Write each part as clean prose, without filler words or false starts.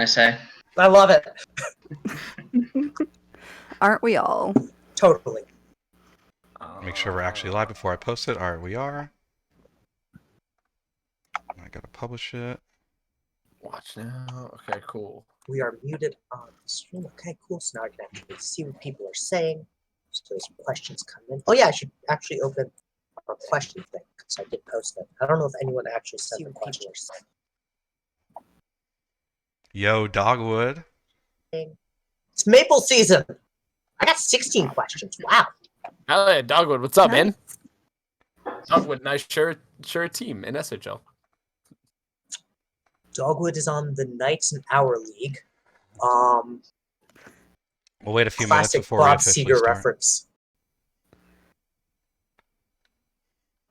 I say. I love it. Aren't we all? Totally. Make sure we're actually live before I post it. All right, we are. I gotta publish it. Watch now. Okay, cool. We are muted on the stream. Okay, cool. So now I can actually see what people are saying. So as questions come in. Oh yeah, I should actually open our question thing because I did post it. I don't know if anyone actually sent the questions. Yo, Dogwood. It's maple season. I got 16 questions. Wow. Hey, Dogwood, what's up, man? Dogwood, nice share team in SHL. Dogwood is on the Knights and Hour League. We'll wait a few minutes Classic before we Bob officially Seger start. reference.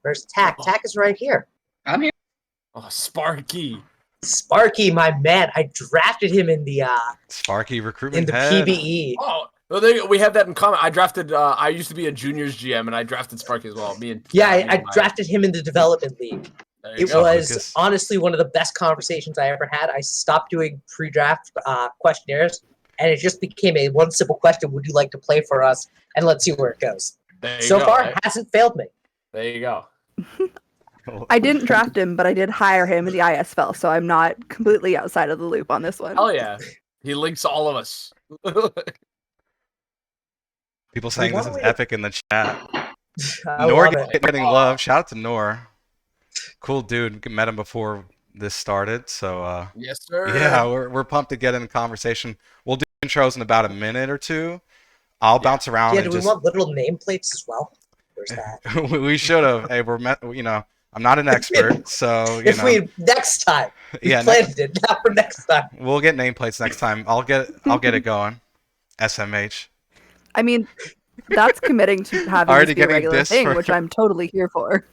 Where's Tack? Tack is right here. I'm here. Oh, Sparky. Sparky, my man. I drafted him in the Sparky recruitment in the head. PBE. Oh, well, we have that in common. I drafted. I used to be a juniors GM, and I drafted Sparky as well. Me and I drafted him in the development league. There you It go. was Lucas. honestly one of the best conversations I ever had. I stopped doing pre-draft questionnaires, and it just became a one simple question: would you like to play for us? And let's see where it goes. There you So go, far, right? it hasn't failed me. There you go. I didn't draft him, but I did hire him in the ISFL, so I'm not completely outside of the loop on this one. Hell yeah. He links all of us. People saying this Why is don't we- epic in the chat. I Nor love it. getting love. Shout out to Nor. Cool dude. Met him before this started, so Yes, sir. yeah, we're pumped to get in the conversation. We'll do intros in about a minute or two. I'll bounce around Yeah, and do we just want little nameplates as well? Where's that? we should have. Hey, I'm not an expert, so If we next time, we yeah, planned it, not for next time. we'll get nameplates next time. I'll get it going. SMH. I mean, that's committing to having Already this be a getting regular dissed thing, for- which I'm totally here for.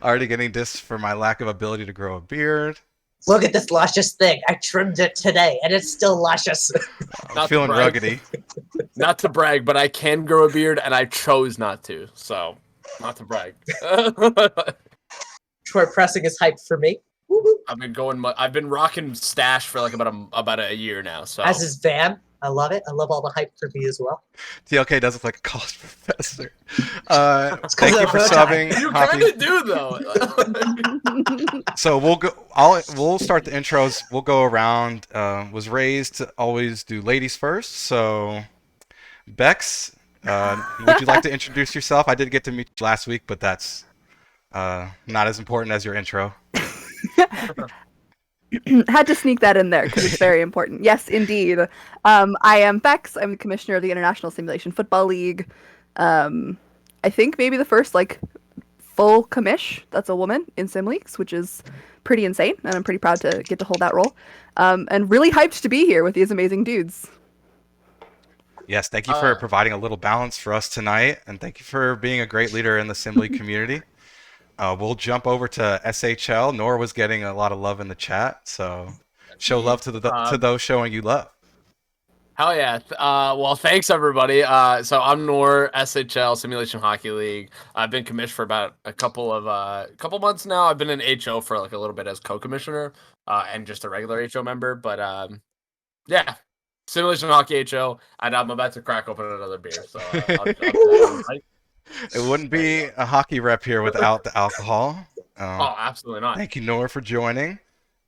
Already getting dissed for my lack of ability to grow a beard. Look at this luscious thing. I trimmed it today, and it's still luscious. I'm Not to feeling brag. ruggedy. Not to brag, but I can grow a beard, and I chose not to. So, not to brag. Troy Pressing is hyped for me. Woo-hoo. I've been rocking stash for like about a year now. So As is Van. I love it. I love all the hype for me as well. TLK does look like a college professor. 'cause Thank of you the for bow tie. subbing, you Hoppy. kind of do though. So we'll start the intros. We'll go around. Was raised to always do ladies first. So Bex, would you like to introduce yourself? I did get to meet you last week, but that's not as important as your intro. Had to sneak that in there because it's very important. Yes, indeed. I am Bex. I'm the commissioner of the International Simulation Football League. I think maybe the first full commish that's a woman in sim leagues, which is pretty insane, and I'm pretty proud to get to hold that role. And really hyped to be here with these amazing dudes. Yes, thank you for providing a little balance for us tonight, and thank you for being a great leader in the sim league community. We'll jump over to SHL. Nora was getting a lot of love in the chat, so show love to to those showing you love. Hell yeah. Well, thanks everybody. So I'm Nor, SHL Simulation Hockey League. I've been commissioned for about a couple months now. I've been in HO for like a little bit as co-commissioner and just a regular HO member. But yeah, Simulation Hockey HO, and I'm about to crack open another beer. So It wouldn't be a hockey rep here without the alcohol. oh, absolutely not. Thank you, Nora, for joining.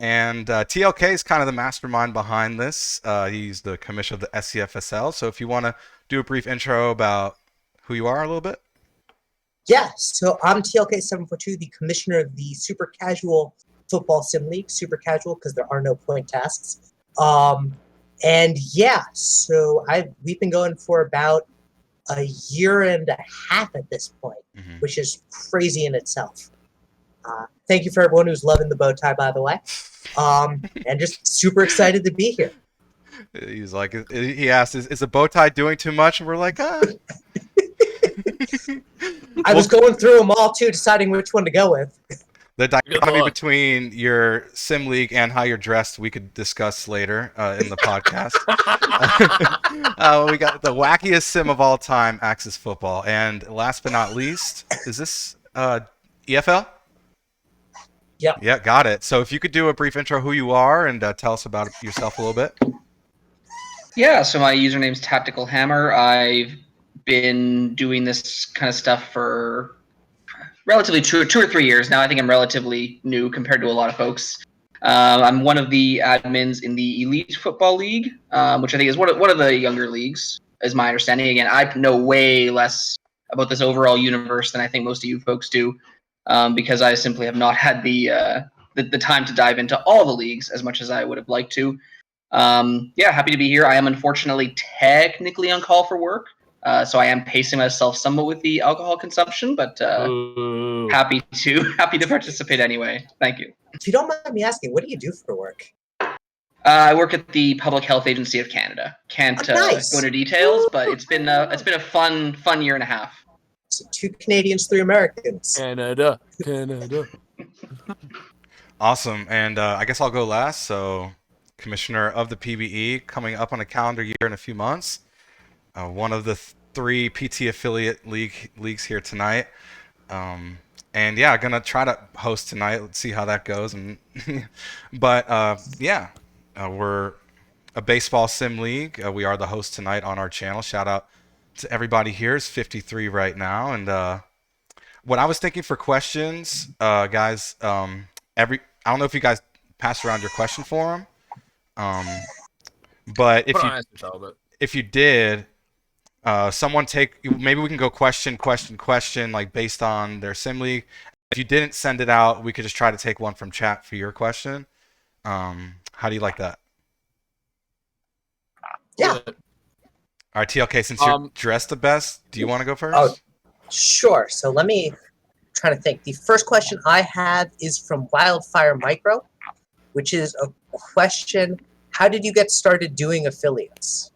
And TLK is kind of the mastermind behind this. He's the commissioner of the SCFSL. So if you want to do a brief intro about who you are a little bit. Yeah, so I'm TLK742, the commissioner of the Super Casual Football Sim League. Super casual because there are no point tasks. And yeah, so we've been going for about a year and a half at this point, which is crazy in itself. Thank you for everyone who's loving the bow tie, by the way. And just super excited to be here. He's like, he asked, is a bow tie doing too much? And we're like, I was going through them all too, deciding which one to go with. The dichotomy between your sim league and how you're dressed, we could discuss later in the podcast. We got the wackiest sim of all time, Axis Football. And last but not least, is this EFL? Yep. Yeah, got it. So if you could do a brief intro who you are and tell us about yourself a little bit. Yeah, so my username's Tactical Hammer. I've been doing this kind of stuff for relatively 2 or 3 years now. I think I'm relatively new compared to a lot of folks. I'm one of the admins in the Elite Football League, which I think is one of the younger leagues, is my understanding. Again, I know way less about this overall universe than I think most of you folks do, because I simply have not had the time to dive into all the leagues as much as I would have liked to. Yeah, happy to be here. I am unfortunately technically on call for work, so I am pacing myself somewhat with the alcohol consumption, but Ooh. happy to participate anyway. Thank you. If you don't mind me asking, what do you do for work? I work at the Public Health Agency of Canada. Can't Nice. go into details, but it's been a fun year and a half. So 2 Canadians, 3 Americans. Canada. Awesome. And I guess I'll go last. So, Commissioner of the PBE, coming up on a calendar year in a few months. One of the 3 PT affiliate leagues here tonight. And yeah, gonna try to host tonight. Let's see how that goes. And but yeah, we're a baseball sim league. We are the host tonight on our channel. Shout out to everybody here. It's 53 right now. And what I was thinking for questions, guys, I don't know if you guys passed around your question form. But if you did, someone maybe we can go question, like based on their sim league. If you didn't send it out, we could just try to take one from chat for your question. How do you like that? Yeah. All right, TLK, since you're dressed the best, do you want to go first? Oh, sure. So let me try to think. The first question I have is from Wildfire Micro, which is a question: how did you get started doing affiliates?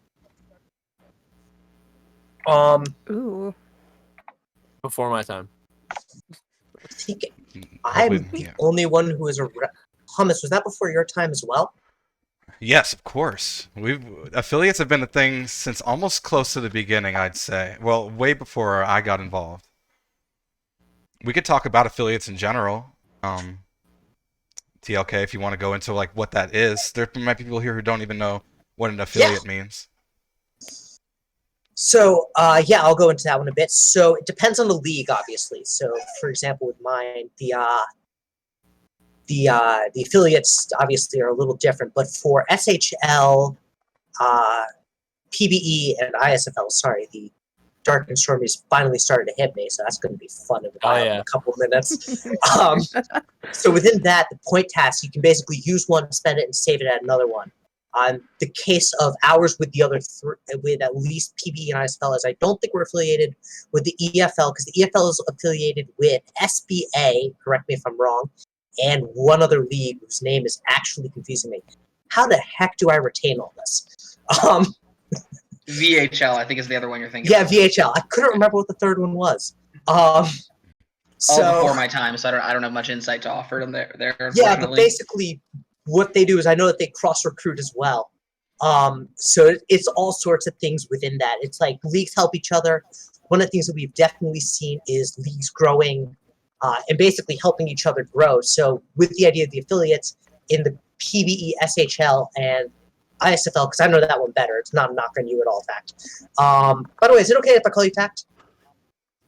Ooh. Before my time. I'm the only one who is a Hummus. Was that before your time as well? Yes, of course. Affiliates have been a thing since almost close to the beginning, I'd say. Well, way before I got involved. We could talk about affiliates in general. TLK, if you want to go into like what that is. There might be people here who don't even know what an affiliate means. So, yeah, I'll go into that one a bit. So it depends on the league, obviously. So, for example, with mine, the affiliates obviously are a little different. But for SHL, PBE, and ISFL, sorry, the Dark and Stormy's finally started to hit me, so that's going to be fun in a couple of minutes. So within that, the point task, you can basically use one, spend it, and save it at another one. The case of ours with the other with at least PBE and ISFL is I don't think we're affiliated with the EFL, because the EFL is affiliated with SBA, correct me if I'm wrong, and one other league whose name is actually confusing me. How the heck do I retain all this? VHL, I think, is the other one you're thinking. Yeah, of. VHL. I couldn't remember what the third one was. All before my time, so I don't have much insight to offer them there. Yeah, but basically, what they do is I know that they cross recruit as well. So it's all sorts of things within that. It's like leagues help each other. One of the things that we've definitely seen is leagues growing and basically helping each other grow. So with the idea of the affiliates in the PBE, SHL, and ISFL, because I know that one better. It's not a knock on you at all, Tact. By the way, is it okay if I call you Tact?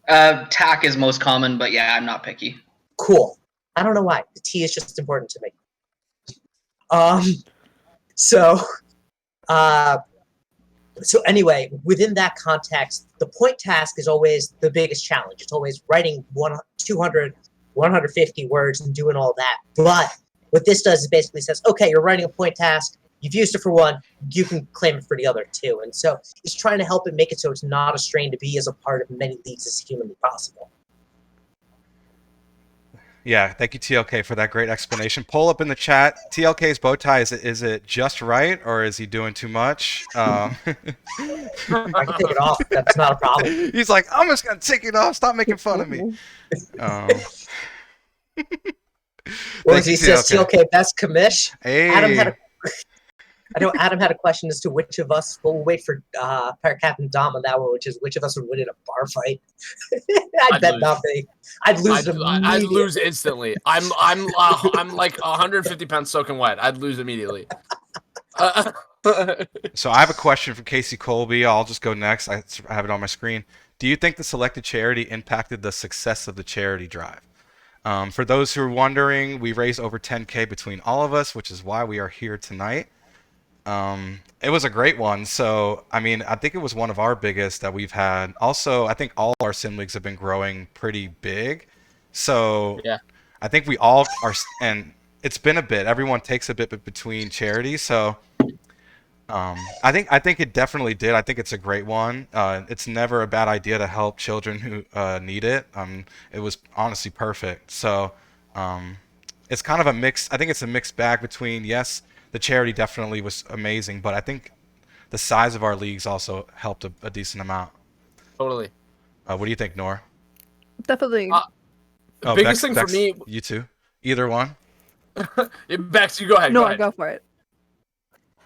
TAC is most common, but yeah, I'm not picky. Cool. I don't know why. The T is just important to me. So anyway, within that context, the point task is always the biggest challenge. It's always writing 200, 150 words and doing all that. But what this does is basically says, okay, you're writing a point task. You've used it for one, you can claim it for the other two. And so it's trying to help it make it so it's not a strain to be as a part of many leagues as humanly possible. Yeah, thank you, TLK, for that great explanation. Poll up in the chat. TLK's bow tie, is it just right, or is he doing too much? I can take it off. That's not a problem. He's like, I'm just going to take it off. Stop making fun of me. Well, he says TLK best commish. Hey. I know Adam had a question as to which of us. Well, we'll wait for Pirate Captain Dom on that one, which is which of us would win in a bar fight. I'd bet not me. I'd lose. I'd lose instantly. I'm like 150 pounds soaking wet. I'd lose immediately. So I have a question from Casey Colby. I'll just go next. I have it on my screen. Do you think the selected charity impacted the success of the charity drive? For those who are wondering, we raised over 10K between all of us, which is why we are here tonight. It was a great one. So, I mean, I think it was one of our biggest that we've had. Also, I think all our sim leagues have been growing pretty big. So, Yeah. I think we all are, and it's been a bit. Everyone takes a bit between charities. So, I think it definitely did. I think it's a great one. It's never a bad idea to help children who need it. It was honestly perfect. So, it's kind of a mix. I think it's a mixed bag between, yes, the charity definitely was amazing, but I think the size of our leagues also helped a decent amount. Totally. What do you think, Nor? Definitely. The biggest thing for me. You two, either one. Bex, you go ahead. No, go ahead. go for it.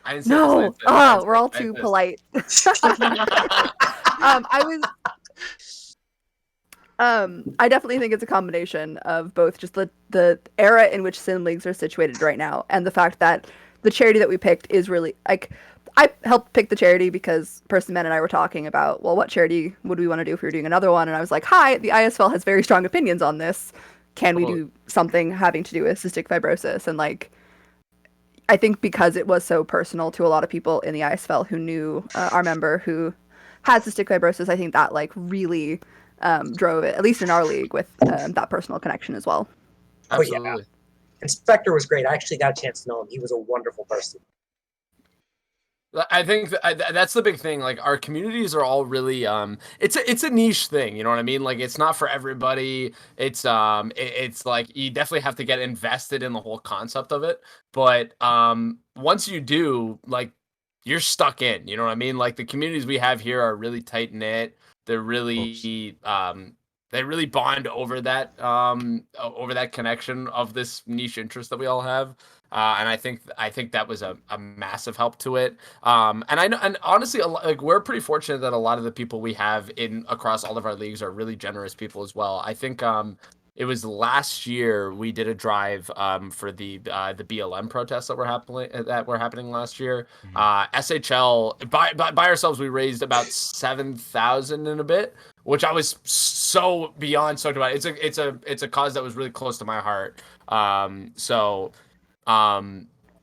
I didn't say this, I No. didn't say this, I didn't say We're all this, I too didn't say polite. I definitely think it's a combination of both just the era in which sim leagues are situated right now and the fact that the charity that we picked is really like I helped pick the charity because Person Man and I were talking about, well, what charity would we want to do if we were doing another one? And I was like, hi, the ISFL has very strong opinions on this. Can we do something having to do with cystic fibrosis? And like, I think because it was so personal to a lot of people in the ISFL who knew our member who had cystic fibrosis, I think that like really drove it, at least in our league, with that personal connection as well. Absolutely. Oh, yeah. Inspector was great. I actually got a chance to know him. He was a wonderful person. I think that's the big thing. Like our communities are all really it's a niche thing, you know what I mean? Like it's not for everybody. It's like you definitely have to get invested in the whole concept of it. But once you do, like you're stuck in, you know what I mean? Like the communities we have here are really tight knit. They're really they really bond over that connection of this niche interest that we all have. And I think that was a massive help to it. And I know, and honestly, like we're pretty fortunate that a lot of the people we have across all of our leagues are really generous people as well. I think it was last year we did a drive for the BLM protests that were happening last year. SHL by ourselves we raised about 7,000 and a bit, which I was so beyond stoked about. It's a cause that was really close to my heart.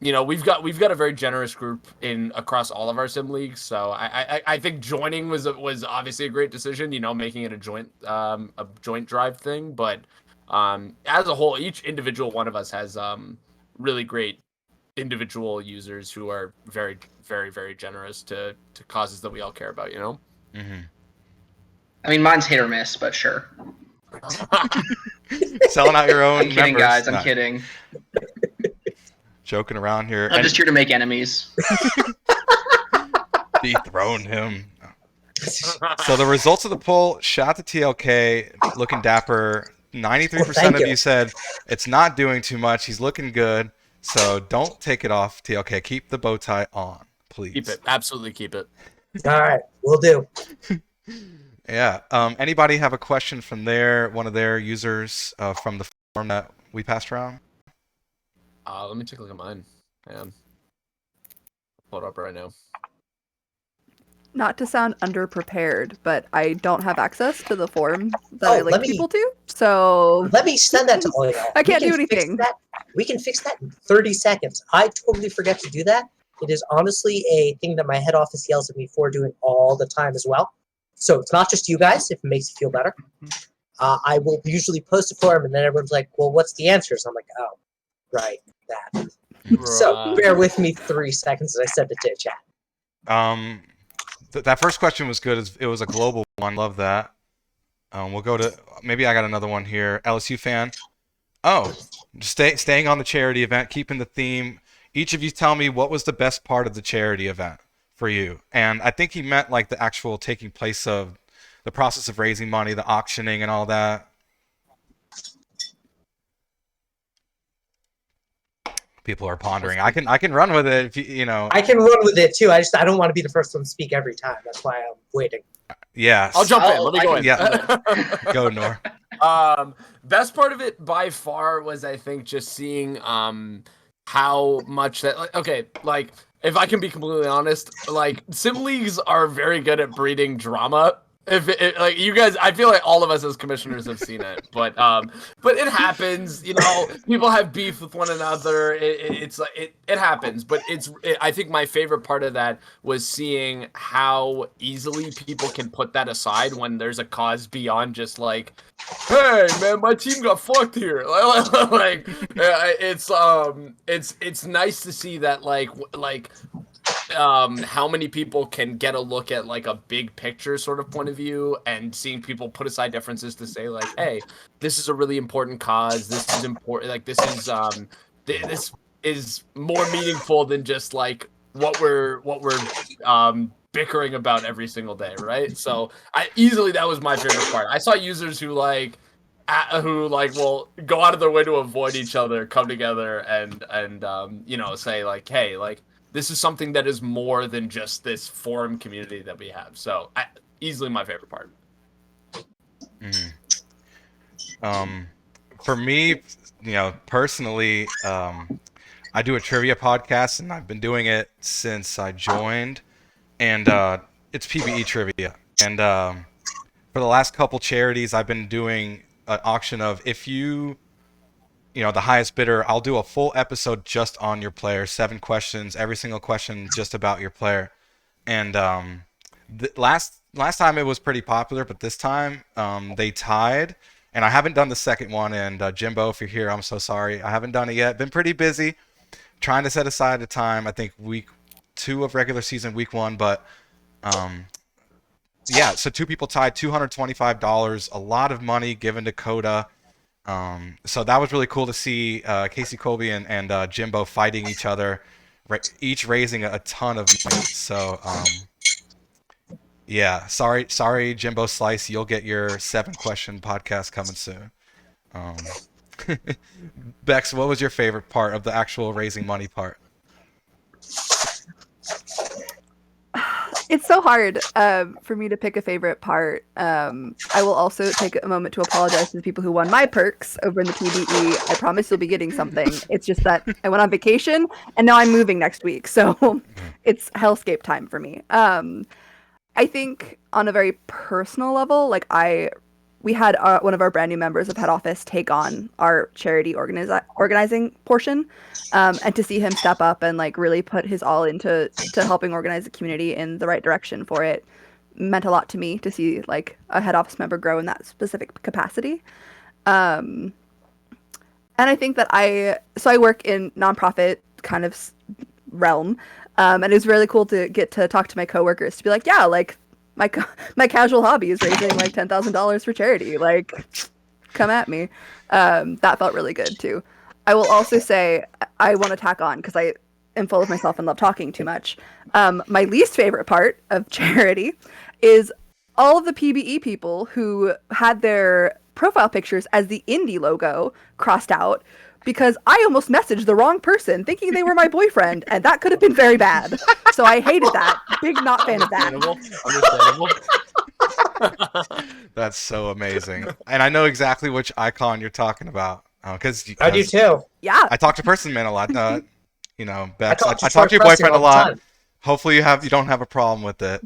You know, we've got a very generous group across all of our sim leagues. So I think joining was obviously a great decision, you know, making it a joint drive thing. But as a whole, each individual one of us has really great individual users who are very, very, very generous to causes that we all care about, you know? Mm-hmm. I mean, mine's hit or miss, but sure. Selling out your own I'm kidding, members. guys. I'm No. kidding. Joking around here. I'm just here to make enemies. Dethrone him. So the results of the poll, shout to TLK, looking dapper. 93% of you said it's not doing too much. He's looking good. So don't take it off, TLK. Keep the bow tie on, please. Keep it. Absolutely keep it. All right, we'll do. Yeah. Anybody have a question from one of their users from the form that we passed around? Let me take a look at mine. Pull it up right now. Not to sound underprepared, but I don't have access to the form that I link people to. So Let me send that to all y'all. I can't We do can fix anything. We can fix that in 30 seconds. I totally forget to do that. It is honestly a thing that my head office yells at me for doing all the time as well. So it's not just you guys, if it makes you feel better. I will usually post a form, and then everyone's like, well, what's the answer? So I'm like, oh, right, that. So bear with me 3 seconds as I send it to chat. That first question was good. It was a global one. Love that. We'll go to, maybe I got another one here. LSU fan. Oh, staying on the charity event, keeping the theme. Each of you tell me what was the best part of the charity event for you. And I think he meant like the actual taking place of the process of raising money, the auctioning and all that. People are pondering. I can run with it if you know. I can run with it too. I don't want to be the first one to speak every time. That's why I'm waiting. Yeah. I'll jump in. Let me go in. Yeah. Go, Nor. Best part of it by far was, I think, just seeing how much that if I can be completely honest, like sim leagues are very good at breeding drama. If like you guys, I feel like all of us as commissioners have seen it, but it happens. You know, people have beef with one another. It's like it happens. But I think my favorite part of that was seeing how easily people can put that aside when there's a cause beyond just like, hey man, my team got fucked here. Like it's nice to see that like how many people can get a look at like a big picture sort of point of view, and seeing people put aside differences to say like, hey, this is a really important cause, this is important, like this is more meaningful than just like what we're bickering about every single day, right? So that was my favorite part. I saw users who will go out of their way to avoid each other, come together and say like, hey, like this is something that is more than just this forum community that we have. So easily my favorite part. For me, personally, I do a trivia podcast, and I've been doing it since I joined, and it's PBE trivia. And for the last couple charities, I've been doing an auction of if the highest bidder, I'll do a full episode just on your player, 7 questions, every single question just about your player. And last time it was pretty popular, but this time they tied, and I haven't done the second one. And Jimbo, if you're here, I'm so sorry, I haven't done it yet. Been pretty busy trying to set aside a time. I think week 2 of regular season, week 1, but yeah. So 2 people tied, $225, a lot of money given to Coda. So that was really cool to see Casey Colby and Jimbo fighting each other, each raising a ton of money. So yeah, sorry Jimbo Slice, you'll get your 7-question podcast coming soon. Bex, what was your favorite part of the actual raising money part? It's so hard for me to pick a favorite part. I will also take a moment to apologize to the people who won my perks over in the PBE. I promise you'll be getting something. It's just that I went on vacation and now I'm moving next week, so it's hellscape time for me. I think on a very personal level, like we had one of our brand new members of head office take on our charity organizing portion, and to see him step up and like really put his all into helping organize the community in the right direction for it meant a lot to me, to see like a head office member grow in that specific capacity. And I think that I work in nonprofit kind of realm, and it was really cool to get to talk to my coworkers to be like, yeah, like my casual hobby is raising like $10,000 for charity. Like, come at me. That felt really good too. I will also say I want to tack on, because I am full of myself and love talking too much. My least favorite part of charity is all of the PBE people who had their profile pictures as the indie logo crossed out, because I almost messaged the wrong person thinking they were my boyfriend, and that could have been very bad. So I hated that. Big not fan of that. Understandable. That's so amazing. And I know exactly which icon you're talking about. Because I do too. Yeah. I talk to Person Man a lot. Bex, I I talk talk to to your boyfriend a all the lot. time. Hopefully you don't have a problem with it.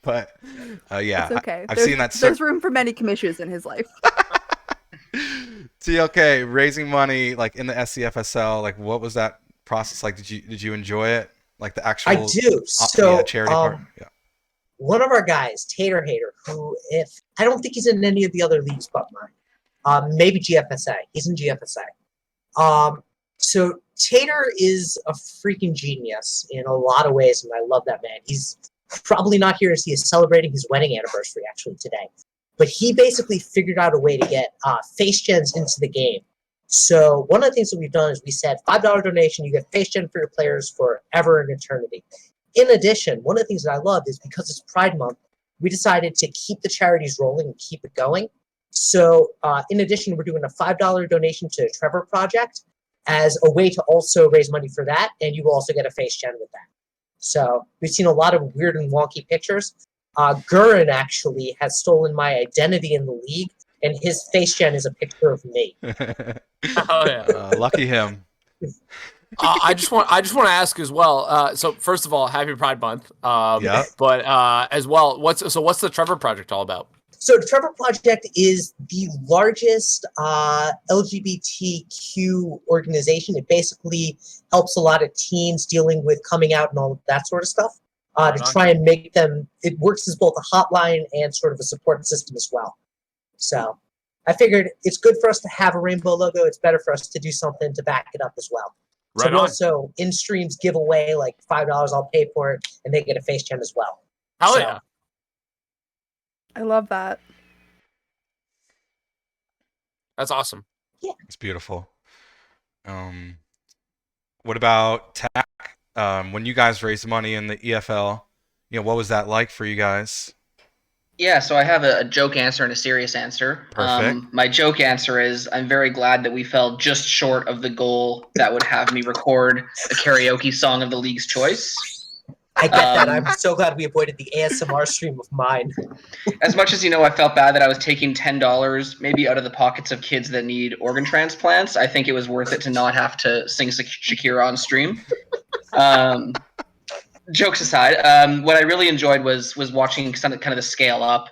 But yeah, It's okay. I've seen that. There's room for many commissions in his life. Okay, raising money like in the SCFSL, like what was that process like? Did you enjoy it? Like the actual I do. So charity part? Yeah. One of our guys, Tater Hater, who I don't think he's in any of the other leagues but mine. Maybe GFSA. He's in GFSA. So Tater is a freaking genius in a lot of ways, and I love that man. He's probably not here as he is celebrating his wedding anniversary actually today. But he basically figured out a way to get face gens into the game. So one of the things that we've done is we said $5 donation, you get face gen for your players forever and eternity. In addition, one of the things that I love is because it's Pride Month, we decided to keep the charities rolling and keep it going. So in addition, we're doing a $5 donation to the Trevor Project as a way to also raise money for that, and you will also get a face gen with that. So we've seen a lot of weird and wonky pictures. Gurren actually has stolen my identity in the league, and his face gen is a picture of me. Oh yeah. Lucky him. I just want to ask as well. So first of all, happy Pride Month. Yeah. But as well, what's the Trevor Project all about? So the Trevor Project is the largest LGBTQ organization. It basically helps a lot of teens dealing with coming out and all of that sort of stuff Right to on. try and make them. It works as both a hotline and sort of a support system as well. So I figured it's good for us to have a rainbow logo. It's better for us to do something to back it up as well. So Right we on. also in streams give away like $5. I'll pay for it, and they get a face gem as well. Hell So- yeah. I love that. That's awesome. It's beautiful. What about TAC? When you guys raised money in the EFL, what was that like for you guys? Yeah, so I have a joke answer and a serious answer. Perfect. My joke answer is I'm very glad that we fell just short of the goal that would have me record a karaoke song of the league's choice. I get that. Um, I'm so glad we avoided the ASMR stream of mine. As much as I felt bad that I was taking $10 maybe out of the pockets of kids that need organ transplants. I think it was worth it to not have to sing Shakira on stream. Jokes aside, what I really enjoyed was watching kind of the scale up.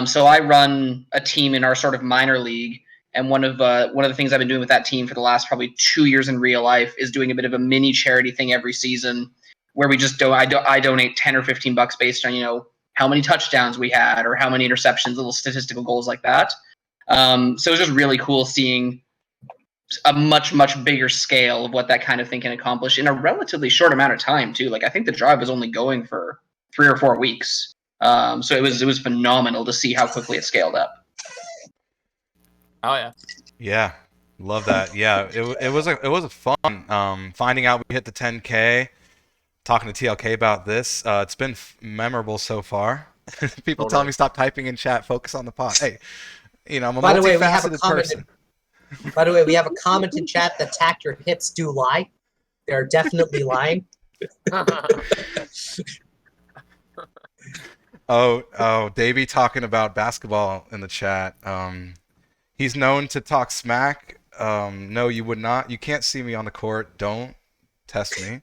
So I run a team in our sort of minor league, and one of the things I've been doing with that team for the last probably 2 years in real life is doing a bit of a mini charity thing every season, where we just I donate $10 or $15 based on how many touchdowns we had or how many interceptions, little statistical goals like that. So it was just really cool seeing a much bigger scale of what that kind of thing can accomplish in a relatively short amount of time too. Like I think the drive was only going for 3 or 4 weeks. So it was phenomenal to see how quickly it scaled up. Oh yeah. Yeah, love that. Yeah, it was a fun finding out we hit the 10K. Talking to TLK about this, it's been memorable so far. People tell me stop typing in chat, focus on the pod. Hey, I'm a By the way, we have a multifaceted comment. person. By the way, we have a comment in chat that "Tack, your hips do lie." They're definitely lying. Oh, Davey talking about basketball in the chat. He's known to talk smack. No, you would not. You can't see me on the court. Don't test me.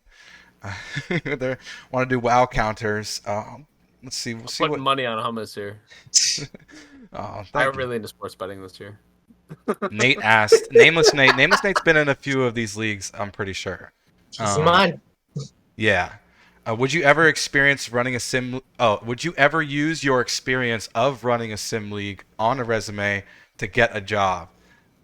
They want to do WoW counters. Let's see. We'll see Putting what. money on hummus here. Oh, I thank got really into sports betting this year. Nate asked. Nameless Nate. Nameless Nate's been in a few of these leagues. I'm pretty sure. Keep in mind. Yeah. Would you ever experience running a sim? Oh, would you ever use your experience of running a sim league on a resume to get a job?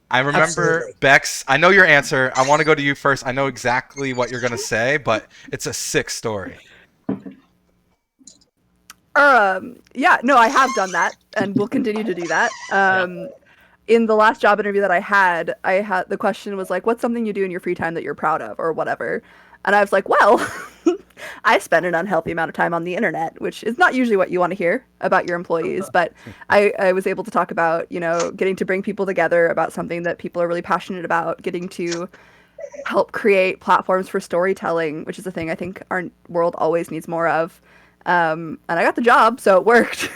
I remember Absolutely. Bex. I know your answer. I want to go to you first. I know exactly what you're gonna say, but it's a sick story. Yeah, no, I have done that, and will continue to do that. In the last job interview that I had the question was like, "What's something you do in your free time that you're proud of, or whatever?" And I was like, "Well, I spend an unhealthy amount of time on the internet," which is not usually what you want to hear about your employees. But I was able to talk about getting to bring people together about something that people are really passionate about, getting to help create platforms for storytelling, which is a thing I think our world always needs more of. And I got the job, so it worked.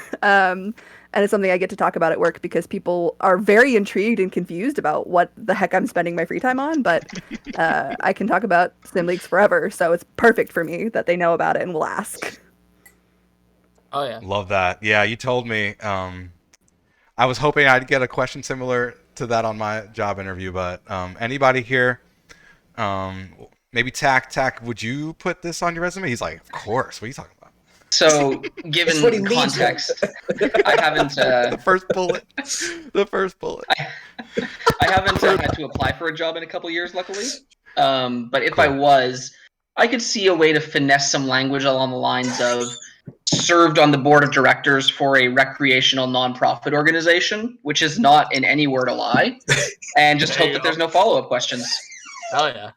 And it's something I get to talk about at work because people are very intrigued and confused about what the heck I'm spending my free time on. But I can talk about sim leagues forever, so it's perfect for me that they know about it and will ask. Oh yeah. Love that. Yeah, you told me. I was hoping I'd get a question similar to that on my job interview, but anybody here? Maybe Tack, would you put this on your resume? He's like, of course. What are you talking about? So It's what he given leads with. context, I haven't The first bullet. The first bullet. I haven't had to apply for a job in a couple years, luckily. But if Cool. I was, I could see a way to finesse some language along the lines of served on the board of directors for a recreational nonprofit organization, which is not in any word a lie, and just There hope you that go. there's no follow-up questions. Hell yeah.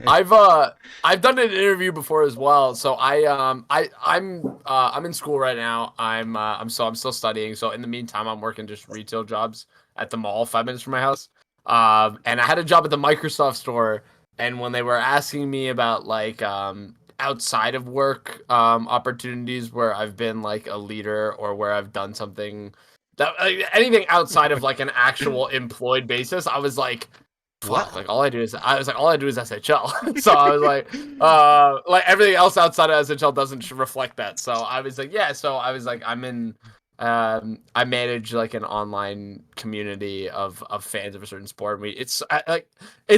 I've done an interview before as well. So I'm in school right now. I'm still studying. So in the meantime, I'm working just retail jobs at the mall 5 minutes from my house. And I had a job at the Microsoft store. And when they were asking me about like outside of work opportunities where I've been like a leader or where I've done something that anything outside of like an actual employed basis, I was like, fuck, like all I do is SHL. So I was like everything else outside of SHL doesn't reflect that. So I was like, yeah. So I was like, I manage like an online community of fans of a certain sport. It's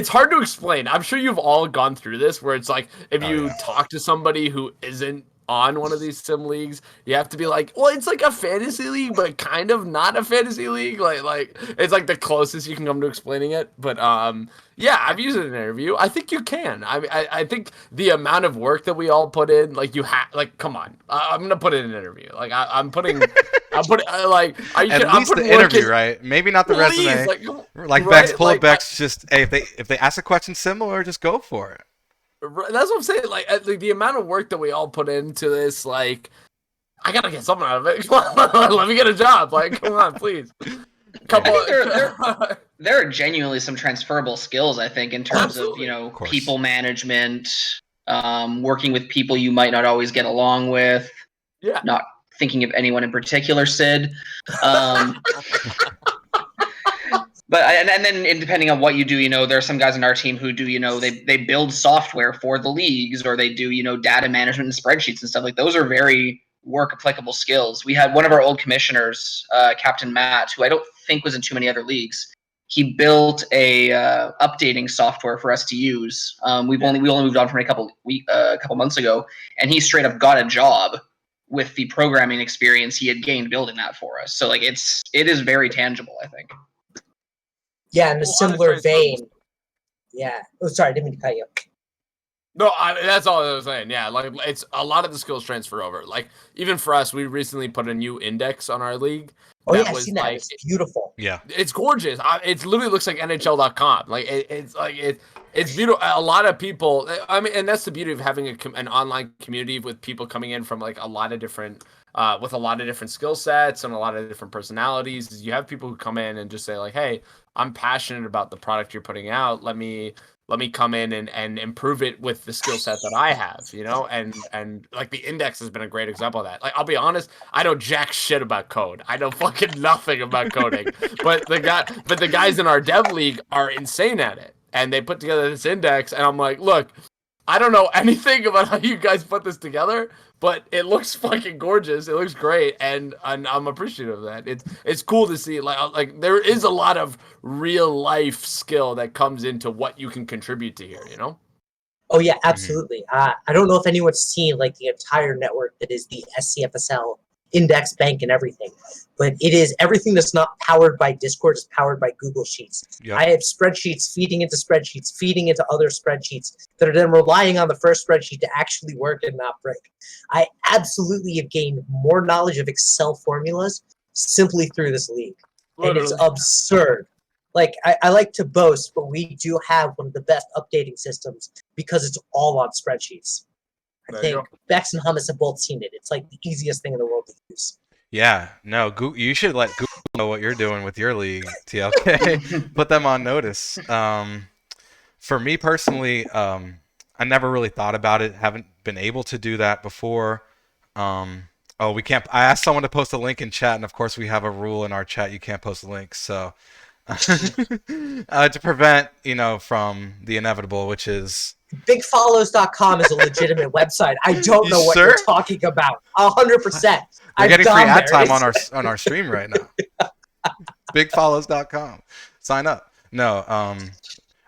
hard to explain. I'm sure you've all gone through this where it's like if you talk to somebody who isn't on one of these sim leagues, you have to be like, well, it's like a fantasy league, but kind of not a fantasy league. Like it's like the closest you can come to explaining it. But yeah, I've used it in an interview. I think you can. I think the amount of work that we all put in, like come on, I'm gonna put it in an interview. Like I'm putting like at least the interview, right? Maybe not the resume. Like Bex, pull up Bex. Just hey, if they ask a question similar, just go for it. That's what I'm saying. Like the amount of work that we all put into this, like I gotta get something out of it. Let me get a job. Like, come on, please. There are genuinely some transferable skills, I think, in terms of people management, working with people you might not always get along with. Yeah. Not thinking of anyone in particular, Sid. But and then depending on what you do, there are some guys on our team who do, they build software for the leagues, or they do, data management and spreadsheets and stuff. Like those are very work applicable skills. We had one of our old commissioners, Captain Matt, who I don't think was in too many other leagues. He built a updating software for us to use. We only moved on from a couple months ago, and he straight up got a job with the programming experience he had gained building that for us. So like it is very tangible, I think. Yeah, in a similar vein. Yeah. Oh, sorry, I didn't mean to cut you. No, that's all I was saying. Yeah, like it's a lot of the skills transfer over. Like even for us, we recently put a new index on our league. Oh yeah, I've seen that. It's beautiful. Yeah, it's gorgeous. It literally looks like NHL.com. Like it's beautiful. A lot of people. I mean, and that's the beauty of having an online community with people coming in from like a lot of different. With a lot of different skill sets and a lot of different personalities. You have people who come in and just say like, hey, I'm passionate about the product you're putting out. Let me come in and improve it with the skill set that I have, and like the index has been a great example of that. Like, I'll be honest, I know jack shit about code. I know fucking nothing about coding, but the guys in our dev league are insane at it. And they put together this index and I'm like, look, I don't know anything about how you guys put this together, but it looks fucking gorgeous. It looks great, and I'm appreciative of that. It's cool to see like there is a lot of real life skill that comes into what you can contribute to here. Oh yeah, absolutely. I don't know if anyone's seen like the entire network that is the SCFSL index bank and everything, but it is everything that's not powered by Discord is powered by Google Sheets. Yep. I have spreadsheets feeding into other spreadsheets that are then relying on the first spreadsheet to actually work and not break. I absolutely have gained more knowledge of Excel formulas simply through this league. Literally. And it's absurd. Like, I like to boast, but we do have one of the best updating systems because it's all on spreadsheets. I think Bex and Hummus have both seen it. It's like the easiest thing in the world to use. Yeah, no, you should let Google know what you're doing with your league, TLK. Put them on notice. For me personally, I never really thought about it. Haven't been able to do that before. We can't. I asked someone to post a link in chat, and of course we have a rule in our chat: you can't post links. So to prevent, from the inevitable, which is. BigFollows.com is a legitimate website. I don't know what you're talking about. 100%. You're getting free ad time on our stream right now. BigFollows.com. Sign up. No,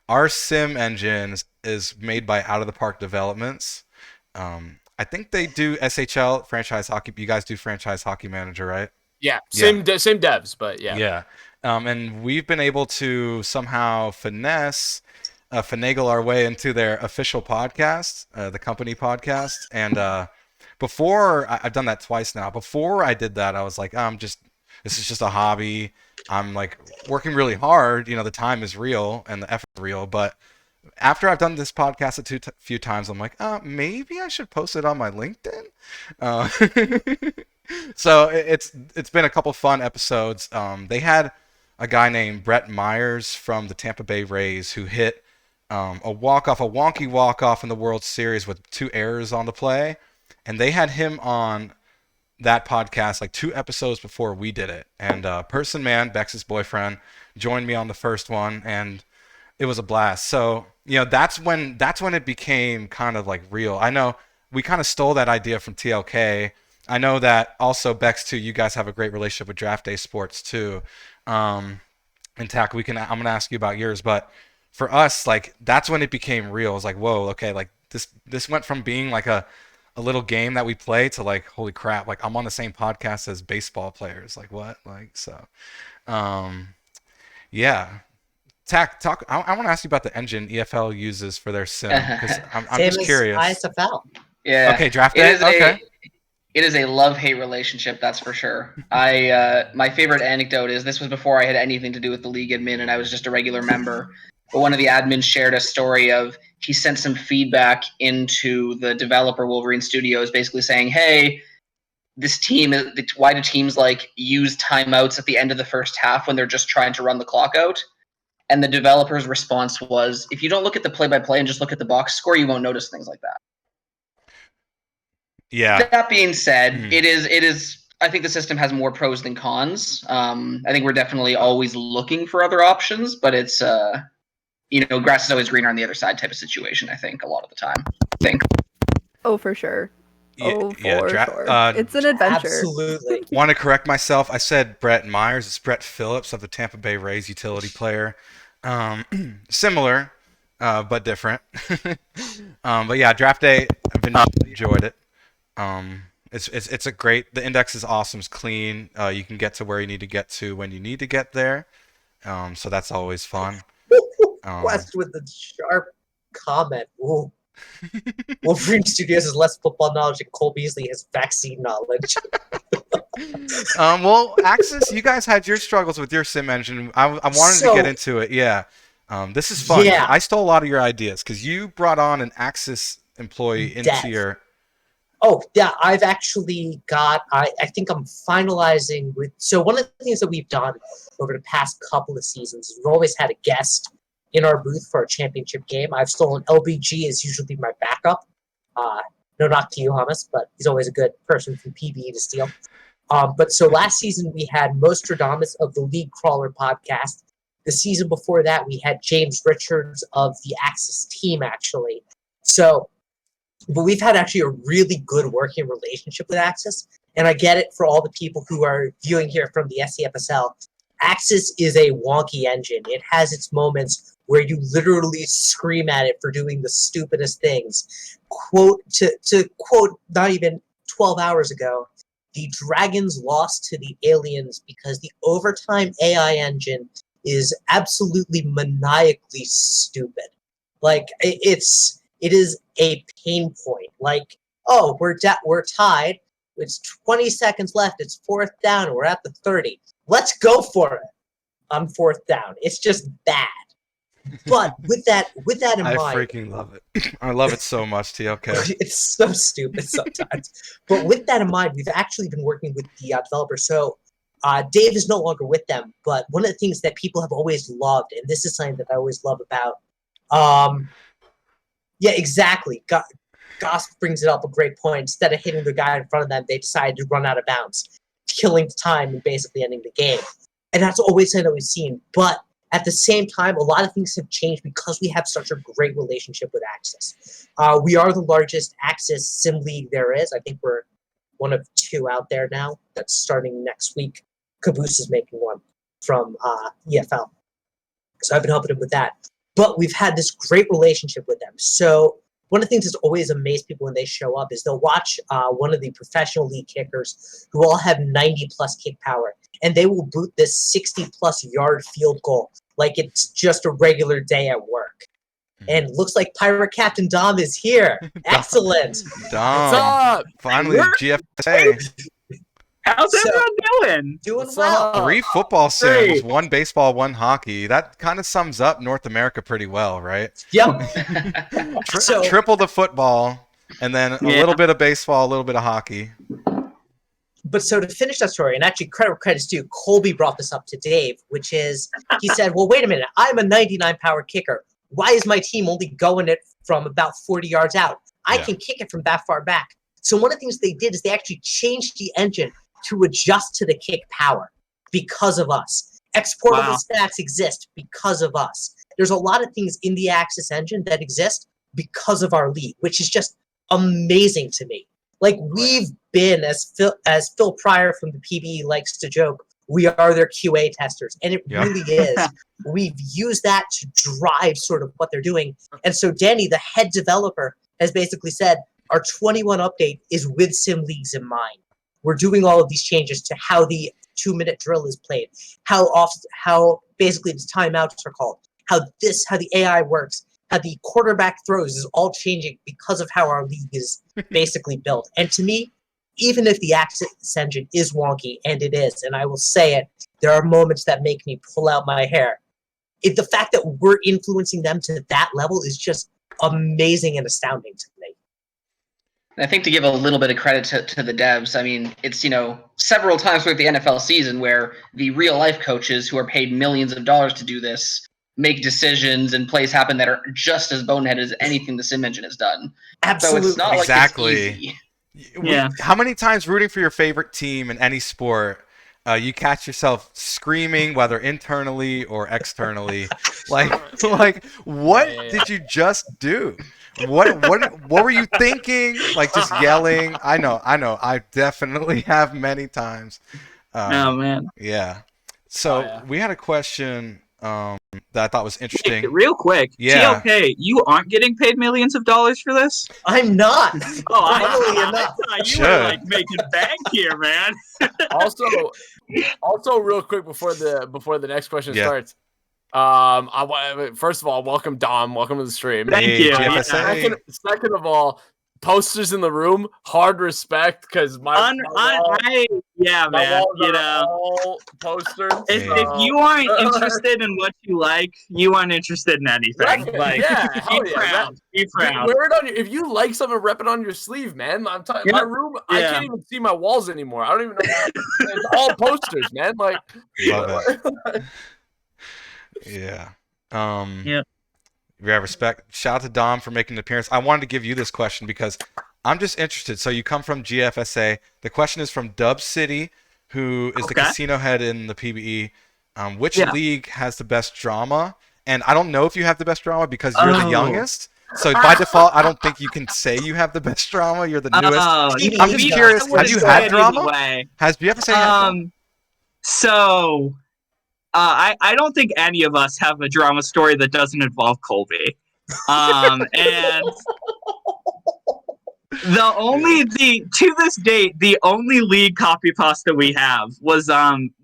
our sim engine is made by Out of the Park Developments. I think they do SHL franchise hockey. You guys do franchise hockey manager, right? Yeah, same devs, but yeah. Yeah, and we've been able to somehow finagle our way into their official podcast, the company podcast. And before I've done that twice now. Before I did that, I was like, this is just a hobby. I'm like working really hard. The time is real and the effort is real. But after I've done this podcast a few times, I'm like, maybe I should post it on my LinkedIn. So it's been a couple fun episodes. They had a guy named Brett Myers from the Tampa Bay Rays who hit a wonky walk-off in the World Series with 2 errors on the play. And they had him on that podcast like 2 episodes before we did it. And Person Man, Bex's boyfriend, joined me on the first one. And It was a blast. So, that's when it became kind of like real. I know we kind of stole that idea from TLK. I know that also Bex too. You guys have a great relationship with Draft Day Sports too. And Tack, I'm gonna ask you about yours, but for us, like that's when it became real. It was like, whoa, okay, like this went from being like a little game that we play to like, holy crap, like I'm on the same podcast as baseball players. Like what? Like so, yeah. Tack, talk. I want to ask you about the engine EFL uses for their sim because I'm Same just as curious. ISFL. Yeah. Okay, Draft It Day. is Okay. it is a love-hate relationship, that's for sure. My favorite anecdote is this was before I had anything to do with the league admin and I was just a regular member. But one of the admins shared a story of he sent some feedback into the developer Wolverine Studios, basically saying, "Hey, this team, why do teams like use timeouts at the end of the first half when they're just trying to run the clock out?" And the developer's response was, "If you don't look at the play-by-play and just look at the box score, you won't notice things like that." Yeah. That being said, it is. I think the system has more pros than cons. I think we're definitely always looking for other options, but it's grass is always greener on the other side type of situation. I think a lot of the time. Oh, for sure. Oh, for Yeah. sure. It's an adventure. Absolutely. Want to correct myself? I said Brett Myers. It's Brett Phillips of the Tampa Bay Rays utility player. Similar, but different. But yeah, Draft Day. I've enjoyed it. It's a great. The index is awesome. It's clean. You can get to where you need to get to when you need to get there. So that's always fun. Quest with the sharp comment. Ooh. Wolverine Studios has less football knowledge and Cole Beasley has vaccine knowledge. Well, Axis, you guys had your struggles with your sim engine. I wanted to get into it. Yeah. This is fun. Yeah. I stole a lot of your ideas because you brought on an Axis employee into your. Oh, yeah, I've actually got, I think I'm finalizing with, so one of the things that we've done over the past couple of seasons is we've always had a guest in our booth for a championship game. I've stolen LBG is usually my backup. No knock to you, Hamas, but he's always a good person from PBE to steal. But so last season we had Mostradamus of the League Crawler podcast. The season before that we had James Richards of the Axis team, actually. So, but we've had actually a really good working relationship with Axis, and I get it for all the people who are viewing here from the SCFSL. Axis is a wonky engine. It has its moments where you literally scream at it for doing the stupidest things. To quote not even 12 hours ago, the Dragons lost to the Aliens because the overtime AI engine is absolutely maniacally stupid. Like, it is a pain point. Like, oh, we're tied. It's 20 seconds left. It's 4th down. We're at the 30. Let's go for it on 4th down. It's just bad. But with that in mind, I freaking love it. I love it so much, TLK. It's so stupid sometimes. But with that in mind, we've actually been working with the developer. So Dave is no longer with them. But one of the things that people have always loved, and this is something that I always love about, yeah, exactly. Goss brings it up a great point. Instead of hitting the guy in front of them, they decided to run out of bounds, killing time and basically ending the game. And that's always something that we've seen. But at the same time, a lot of things have changed because we have such a great relationship with Axis. We are the largest Axis sim league there is. I think we're one of 2 out there now. That's starting next week. Caboose is making one from EFL. So I've been helping him with that. But we've had this great relationship with them. So one of the things that's always amazed people when they show up is they'll watch one of the professional league kickers who all have 90-plus kick power, and they will boot this 60-plus yard field goal like it's just a regular day at work. And looks like Pirate Captain Dom is here. Excellent. Dom. What's up? Finally, GFA. How's everyone doing? Doing What's well. up? 3 football sims, Great. 1 baseball, 1 hockey. That kind of sums up North America pretty well, right? Yep. So- Triple the football, and then a Yeah. little bit of baseball, a little bit of hockey. But so to finish that story, and actually credit's due, Colby brought this up to Dave, which is, he said, well, wait a minute, I'm a 99 power kicker. Why is my team only going it from about 40 yards out? I can kick it from that far back. So one of the things they did is they actually changed the engine to adjust to the kick power because of us. Exportable Wow. stats exist because of us. There's a lot of things in the Axis engine that exist because of our league, which is just amazing to me. Like, we've been, as Phil Pryor from the PBE likes to joke, we are their QA testers, and it Yep. really is. We've used that to drive sort of what they're doing. And so Danny, the head developer, has basically said our 21 update is with sim leagues in mind. We're doing all of these changes to how the 2-minute drill is played, how basically the timeouts are called, how the AI works, how the quarterback throws is all changing because of how our league is basically built. And to me, even if the Axis engine is wonky, and it is, and I will say it, there are moments that make me pull out my hair. The fact that we're influencing them to that level is just amazing and astounding to me. I think to give a little bit of credit to the devs, I mean, it's, several times throughout the NFL season where the real life coaches who are paid millions of dollars to do this make decisions and plays happen that are just as boneheaded as anything the sim engine has done. Absolutely. So it's not Exactly. like it's easy. Yeah. How many times rooting for your favorite team in any sport, you catch yourself screaming, whether internally or externally, like what Yeah. did you just do? What were you thinking? Like, just yelling. I know. I definitely have many times. Oh man. Yeah. So Oh, yeah. we had a question that I thought was interesting. Wait, real quick. Yeah. TLK, you aren't getting paid millions of dollars for this? I'm not. Oh, Funnily I enough. thought you Should. were like making bank here, man. Also, real quick before the next question Yeah. starts, first of all, welcome Dom, welcome to the stream. Thank Hey, you. GFSA. Second of all, posters in the room, hard respect because my Yeah, man. walls You are know, all posters. if you aren't interested in what you like, you aren't interested in anything. Right, Like, yeah, be hell yeah, proud. Be proud. wear it on if you like something, rep it on your sleeve, man. I'm telling Yeah. my room, I Yeah. can't even see my walls anymore. I don't even know. It's all posters, man. Like, Love it. Yeah. Yep. Yeah, respect. Shout out to Dom for making an appearance. I wanted to give you this question because I'm just interested. So you come from GFSA. The question is from Dub City, who is the Okay. casino head in the PBE. Which Yeah. league has the best drama? And I don't know if you have the best drama because you're the Oh. youngest. So by default, I don't think you can say you have the best drama. You're the newest. Oh, I'm just curious, I wouldn't have you say had it drama? either way. Has GFSA had drama? So, I don't think any of us have a drama story that doesn't involve Colby. And to this date, the only league copy pasta we have was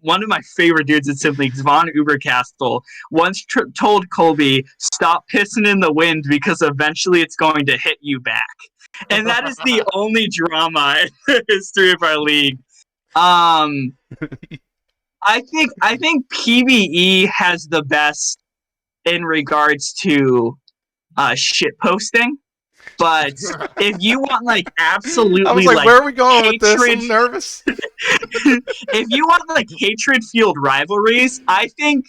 one of my favorite dudes in Sim Leagues, Von Ubercastle, once told Colby, "Stop pissing in the wind because eventually it's going to hit you back." And that is the only drama in the history of our league. I think PBE has the best in regards to shit posting. But if you want like absolutely I was like, where are we going with this? hatred- I'm nervous. if you want like hatred fueled rivalries, I think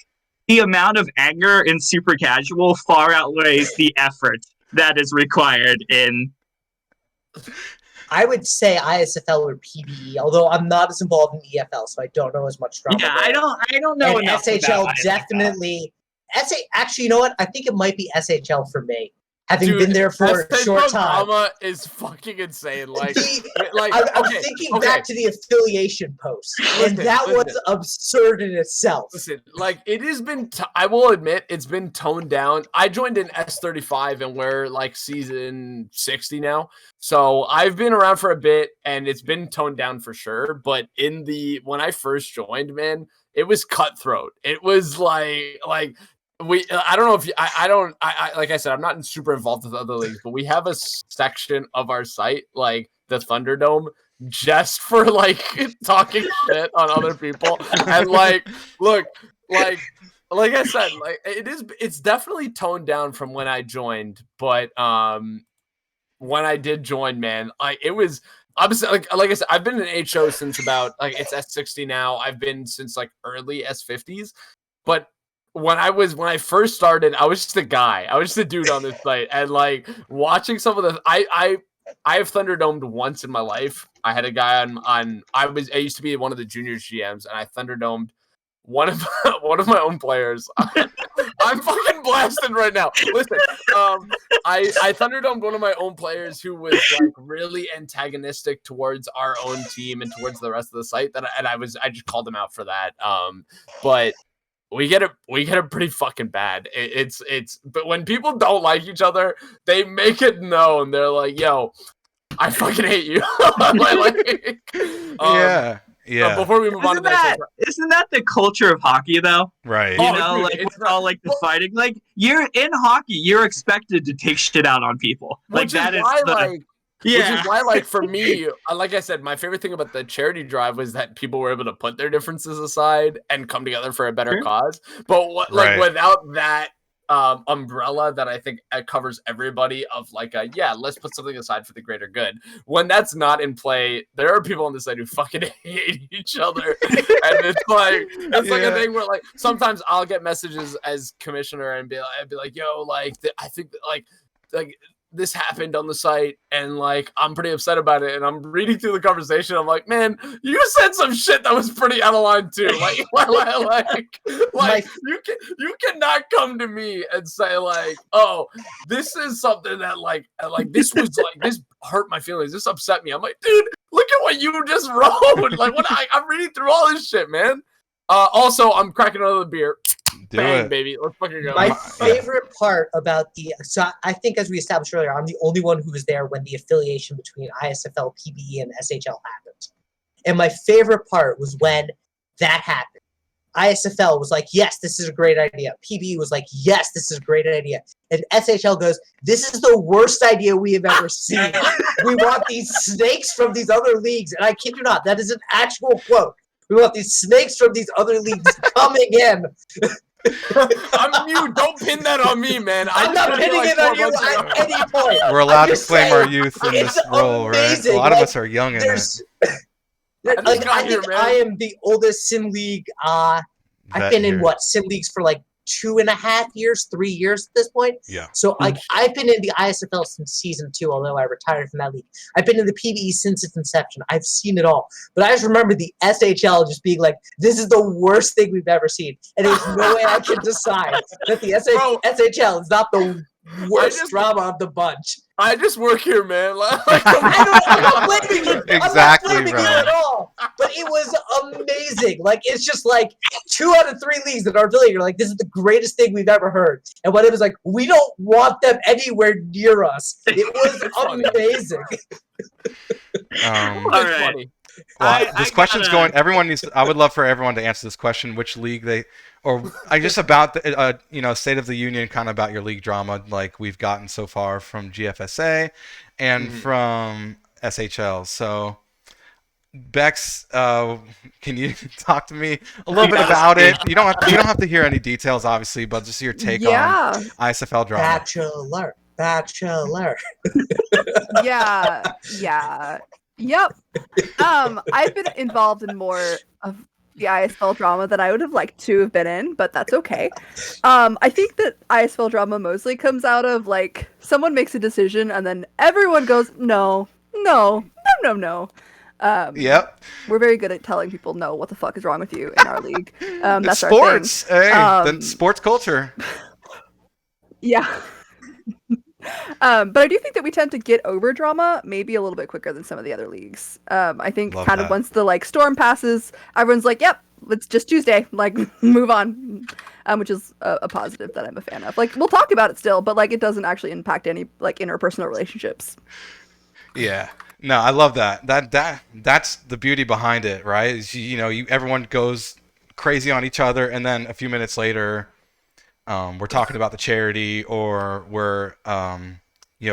the amount of anger in super casual far outweighs the effort that is required in. I would say ISFL or PBE, although I'm not as involved in EFL, so I don't know as much drama. Yeah, there. I don't know And enough SHL about ISFL. definitely. Actually, you know what? I think it might be SHL for me, having Dude, been there for a SHL short time. drama is fucking insane. Like, I'm thinking back to the affiliation post, and that was absurd in itself. Listen, like it has been. I will admit, it's been toned down. I joined in S35, and we're like season 60 now. So I've been around for a bit, and it's been toned down for sure. But when I first joined, man, it was cutthroat. It was like. I don't know if I like I said, I'm not super involved with other leagues, but we have a section of our site, like the Thunderdome, just for like talking shit on other people. And like, look, like I said, like it's definitely toned down from when I joined, but when I did join, man, it was obviously like I said, I've been in HO since about like it's S60 now. I've been since like early S50s, but when I first started, I was just a guy. I was just a dude on this site, and like watching some of the I have Thunderdomed once in my life. I had a guy on I used to be one of the junior GMs, and I Thunderdomed one of my own players. I'm fucking blasted right now. Listen, I Thunderdomed one of my own players who was like really antagonistic towards our own team and towards the rest of the site. I just called him out for that. But we get it pretty fucking bad. But when people don't like each other, they make it known. They're like, "Yo, I fucking hate you." Yeah. Before we move on to that, Isn't that the culture of hockey, though? Right. You Oh, know, dude, like it's with all like the fighting. Like you're in hockey, you're expected to take shit out on people. Like which that is is why, the like, yeah. which is why, like, for me, like I said, my favorite thing about the charity drive was that people were able to put their differences aside and come together for a better Sure. cause. But Right. without that umbrella that I think covers everybody of like let's put something aside for the greater good. When that's not in play, there are people on the side who fucking hate each other, and it's like a thing where like sometimes I'll get messages as commissioner and be like, yo, like I think that, like this happened on the site and like I'm pretty upset about it, and I'm reading through the conversation. I'm like, man, you said some shit that was pretty out of line too. Like you cannot come to me and say like, oh, this is something that like this was like this hurt my feelings. This upset me. I'm like, dude, look at what you just wrote. Like I'm reading through all this shit, man. Also, I'm cracking another beer. Do Bang, it. baby. Let's fucking go. My favorite part about so I think, as we established earlier, I'm the only one who was there when the affiliation between ISFL, PBE, and SHL happened. And my favorite part was when that happened. ISFL was like, yes, this is a great idea. PBE was like, yes, this is a great idea. And SHL goes, this is the worst idea we have ever seen. We want these snakes from these other leagues. And I kid you not, that is an actual quote. We want these snakes from these other leagues coming in. I'm you. Don't pin that on me, man. I'm not pinning it on you at any point. We're allowed I'm to just claim saying, our youth in it's this role, right? amazing. A lot of Like, us are young in it. There's, I just like, got I here, think man. I am the oldest Sim League. I've Vet been in here. Sim Leagues for like 2.5 years, 3 years at this point. Yeah. So like I've been in the ISFL since season 2, although I retired from that league. I've been in the PBE since its inception. I've seen it all. But I just remember the SHL just being like, this is the worst thing we've ever seen. And there's no way I can decide that the Bro. SHL is not the worst just- drama of the bunch. I just work here, man. I'm not blaming you. Exactly, I'm not blaming you Ryan. at all. But it was amazing. Like, it's just like 2 out of 3 leagues that are affiliated are like, this is the greatest thing we've ever heard. And when it was like, we don't want them anywhere near us. It was Funny. amazing. Um, All right. Funny. well, I this question's gotta- going. Everyone needs. I would love for everyone to answer this question. Which league they, or I just about the State of the Union, kind of about your league drama, like we've gotten so far from GFSA and from SHL. So, Bex, can you talk to me a little bit about it? You don't have to hear any details, obviously, but just your take on ISFL drama. Bachelor. Yeah. Yep. I've been involved in more of the ISFL drama than I would have liked to have been in, but that's okay. I think that ISFL drama mostly comes out of like someone makes a decision and then everyone goes, no. Yep. We're very good at telling people no, what the fuck is wrong with you in our league. That's It's our thing. sports. Hey, the sports culture. Yeah. But I do think that we tend to get over drama maybe a little bit quicker than some of the other leagues. I think Love kind that. of once the like storm passes, everyone's like, yep, it's just Tuesday. Like, move on. Which is a positive that I'm a fan of. Like, we'll talk about it still, but like it doesn't actually impact any like interpersonal relationships. Yeah. No, I love that. That's the beauty behind it, right? Is everyone goes crazy on each other, and then a few minutes later, we're talking about the charity, or we're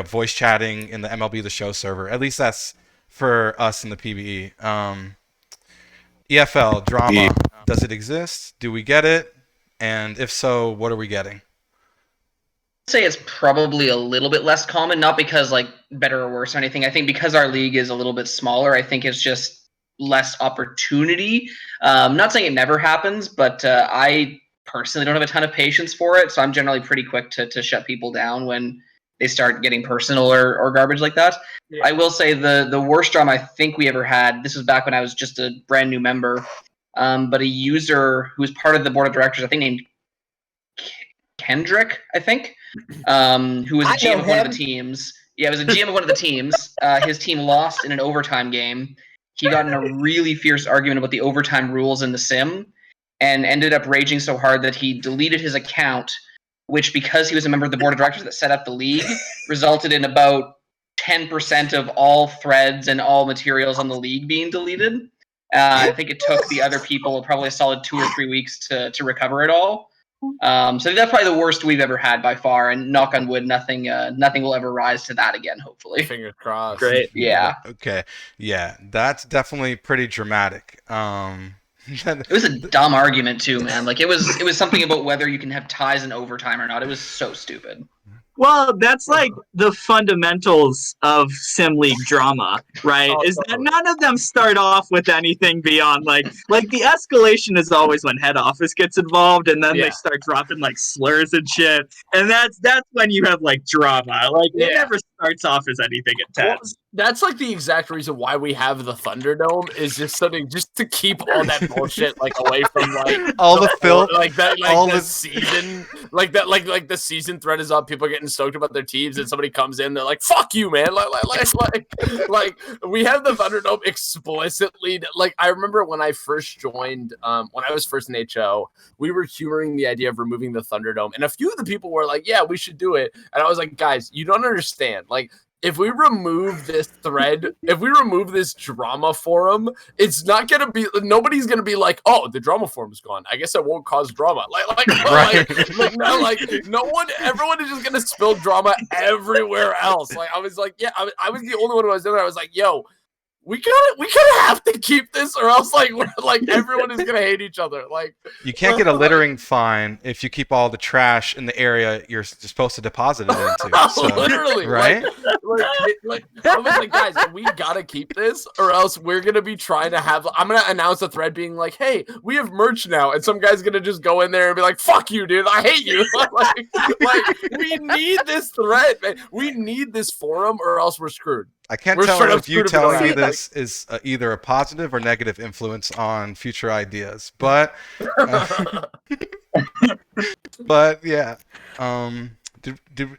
voice chatting in the MLB The Show server. At least that's for us in the PBE. EFL drama, does it exist? Do we get it? And if so, what are we getting? Say it's probably a little bit less common, not because like better or worse or anything. I think because our league is a little bit smaller, I think it's just less opportunity. Not saying it never happens, but I personally don't have a ton of patience for it, so I'm generally pretty quick to shut people down when they start getting personal or garbage like that. Yeah. I will say the worst drama I think we ever had, this was back when I was just a brand new member, but a user who was part of the board of directors, I think named Kendrick, I think, who was a I know GM of one of him. the teams. Yeah, it was a GM of one of the teams. His team lost in an overtime game. He got in a really fierce argument about the overtime rules in the sim and ended up raging so hard that he deleted his account, which, because he was a member of the board of directors that set up the league, resulted in about 10% of all threads and all materials on the league being deleted. I think it took the other people probably a solid 2 or 3 weeks to recover it all. So that's probably the worst we've ever had by far, and knock on wood, nothing will ever rise to that again, hopefully. Fingers crossed. Great. Yeah. Okay. Yeah, that's definitely pretty dramatic. It was a dumb argument too, man. Like it was something about whether you can have ties in overtime or not. It was so stupid. Well, that's like the fundamentals of Sim League drama, right? Is that none of them start off with anything beyond like the escalation is always when head office gets involved, and then they start dropping like slurs and shit, and that's when you have like drama. Like it never starts off as anything intense. That's like the exact reason why we have the Thunderdome, is just something just to keep all that bullshit like away from like all the filth, like that, like all the the season, like that, like the season thread is up. People are getting stoked about their teams, and somebody comes in, they're like, "Fuck you, man!" Like we have the Thunderdome explicitly. Like I remember when I first joined, when I was first in HO, we were humoring the idea of removing the Thunderdome, and a few of the people were like, "Yeah, we should do it," and I was like, "Guys, you don't understand, like." If we remove this thread, if we remove this drama forum, it's not gonna be. Nobody's gonna be like, "Oh, the drama forum is gone. I guess it won't cause drama." No one. Everyone is just gonna spill drama everywhere else. Like I was like, yeah, I was the only one who was in there. I was like, yo. We gotta have to keep this, or else like we're like everyone is gonna hate each other. Like you can't get a littering fine if you keep all the trash in the area you're supposed to deposit it into. So, literally, right? Like I was like, guys, we gotta keep this, or else we're gonna be trying to have. I'm gonna announce a thread being like, "Hey, we have merch now," and some guy's gonna just go in there and be like, "Fuck you, dude! I hate you!" like we need this thread, man. We need this forum, or else we're screwed. I can't We're tell straight up if you screwed telling around. me this is either a positive or negative influence on future ideas, but but yeah,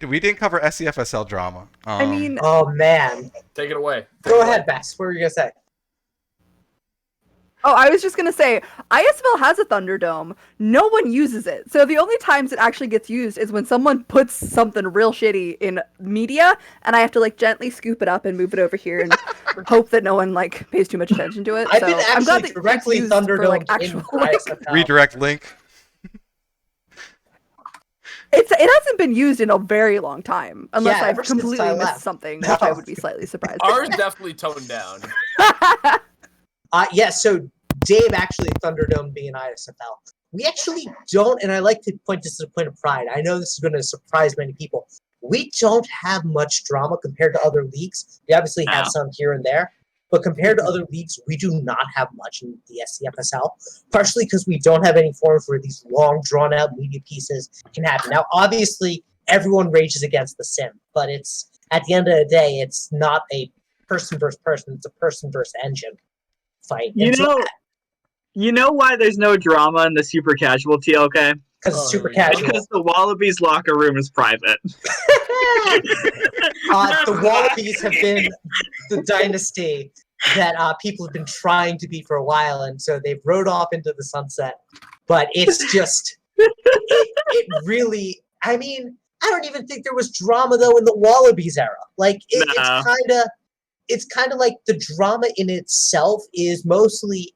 we didn't cover SCFSL drama. I mean, Oh man. Take it away. Go ahead, Bex. What were you gonna say? oh, I was just gonna say, ISFL has a Thunderdome. No one uses it. So the only times it actually gets used is when someone puts something real shitty in media, and I have to like gently scoop it up and move it over here and hope that no one like pays too much attention to it. I've so been I'm glad actually that directly it's used for, Thunderdomed like, in actual, like, ISFL. Redirect link. it hasn't been used in a very long time, unless Yeah, I've ever since completely I missed left. something, which I would be slightly surprised. Ours definitely toned down. Yeah, so Dave actually Thunderdome being ISFL. We actually don't, and I like to point this as a point of pride. I know this is going to surprise many people. We don't have much drama compared to other leagues. We obviously have some here and there, but compared to other leagues, we do not have much in the SCFSL, partially because we don't have any forums where these long, drawn-out media pieces can happen. Now, obviously, everyone rages against the sim, but it's at the end of the day, it's not a person versus person, it's a person versus engine fight. You know why there's no drama in the super casual TLK? Because it's super casual. Because the Wallabies locker room is private. The Wallabies have been the dynasty that people have been trying to be for a while, and so they've rode off into the sunset. But it's just, it really, I mean, I don't even think there was drama, though, in the Wallabies era. Like, it's kind of like the drama in itself is mostly,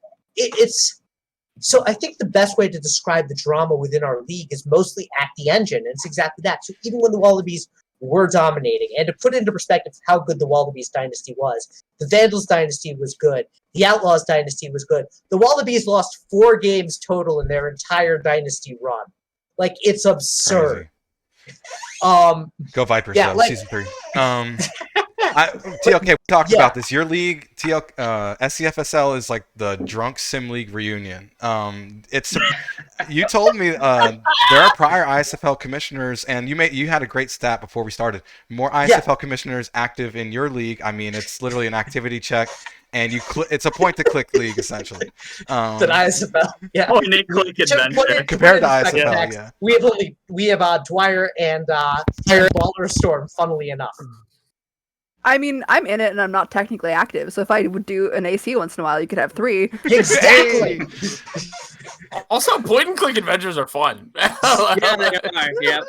so I think the best way to describe the drama within our league is mostly at the engine, and it's exactly that. So even when the Wallabies were dominating, and to put into perspective how good the Wallabies dynasty was, the Vandals dynasty was good, the Outlaws dynasty was good. The Wallabies lost 4 games total in their entire dynasty run. Like, it's absurd. Go Vipers, Yeah, though, like- season 3. TLK, we talked about this. Your league, SCFSL is like the drunk sim league reunion. It's you told me there are prior ISFL commissioners, and you had a great stat before we started. More ISFL commissioners active in your league. I mean, it's literally an activity check, and it's a point-to-click league essentially. It's an ISFL. Yeah. Point and click Just put adventure. it- Compared to put it in ISFL, context. yeah. We have Dwyer and Baller Storm. Funnily enough. I mean, I'm in it and I'm not technically active, so if I would do an AC once in a while, you could have 3. Exactly. Also, point and click adventures are fun. Yeah, they are. Yeah.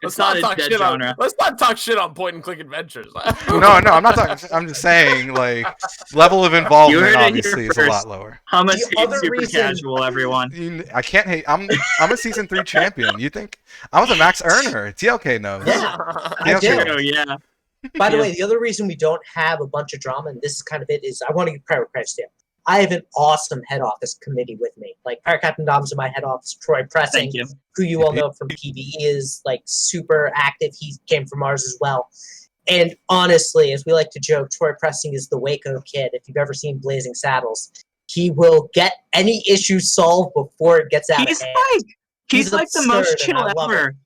Let's not a talk dead shit genre. let's not talk shit on point and click adventures. No, I'm not talking. I'm just saying, like, level of involvement heard it here obviously is a lot first. lower. Hummus The hates other super reason- casual, everyone. I can't hate. I'm a season 3 champion. You think I was a max earner? TLK knows. Yeah. Yeah, I do. okay. Oh, yeah. By the Yeah. way, the other reason we don't have a bunch of drama, and this is kind of it, is I want to give credit to. I have an awesome head office committee with me. Like Fire Captain Dom's in my head office, Troy Pressing, Thank you. who you all know from PvE, is like super active. He came from ours as well. And honestly, as we like to joke, Troy Pressing is the Waco kid. If you've ever seen Blazing Saddles, he will get any issue solved before it gets out He's of hand. like, he's like the most absurd, and chill I love ever.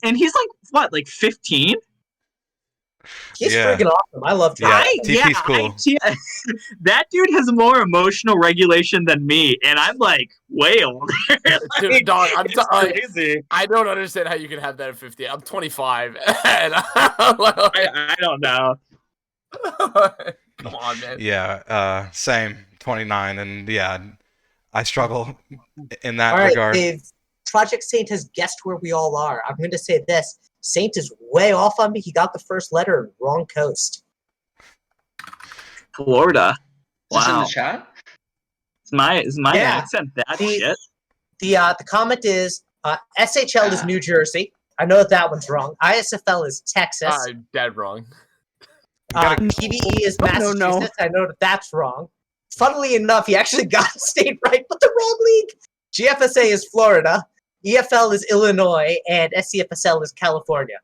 And he's like, what, like 15? He's Yeah. freaking awesome. I love Troy. Yeah. TP's cool. That dude has more emotional regulation than me, and I'm like way older. Dude, dog, I'm It's crazy. I don't understand how you can have that at 50. I'm 25, and I'm like, I don't know. come on, man. Yeah. Same. 29, and yeah, I struggle in that All right, regard. Dave. Project Saint has guessed where we all are. I'm going to say this. Saint is way off on me. He got the first letter wrong coast. Florida. Is this in Wow. the chat? Is my Yeah. accent that The- shit? The comment is SHL is New Jersey. I know that one's wrong. ISFL is Texas. I'm dead wrong. PvE is No, Massachusetts. no, no. I know that's wrong. Funnily enough, he actually got the state right, but the wrong league. GFSA is Florida. EFL is Illinois, and SCFSL is California.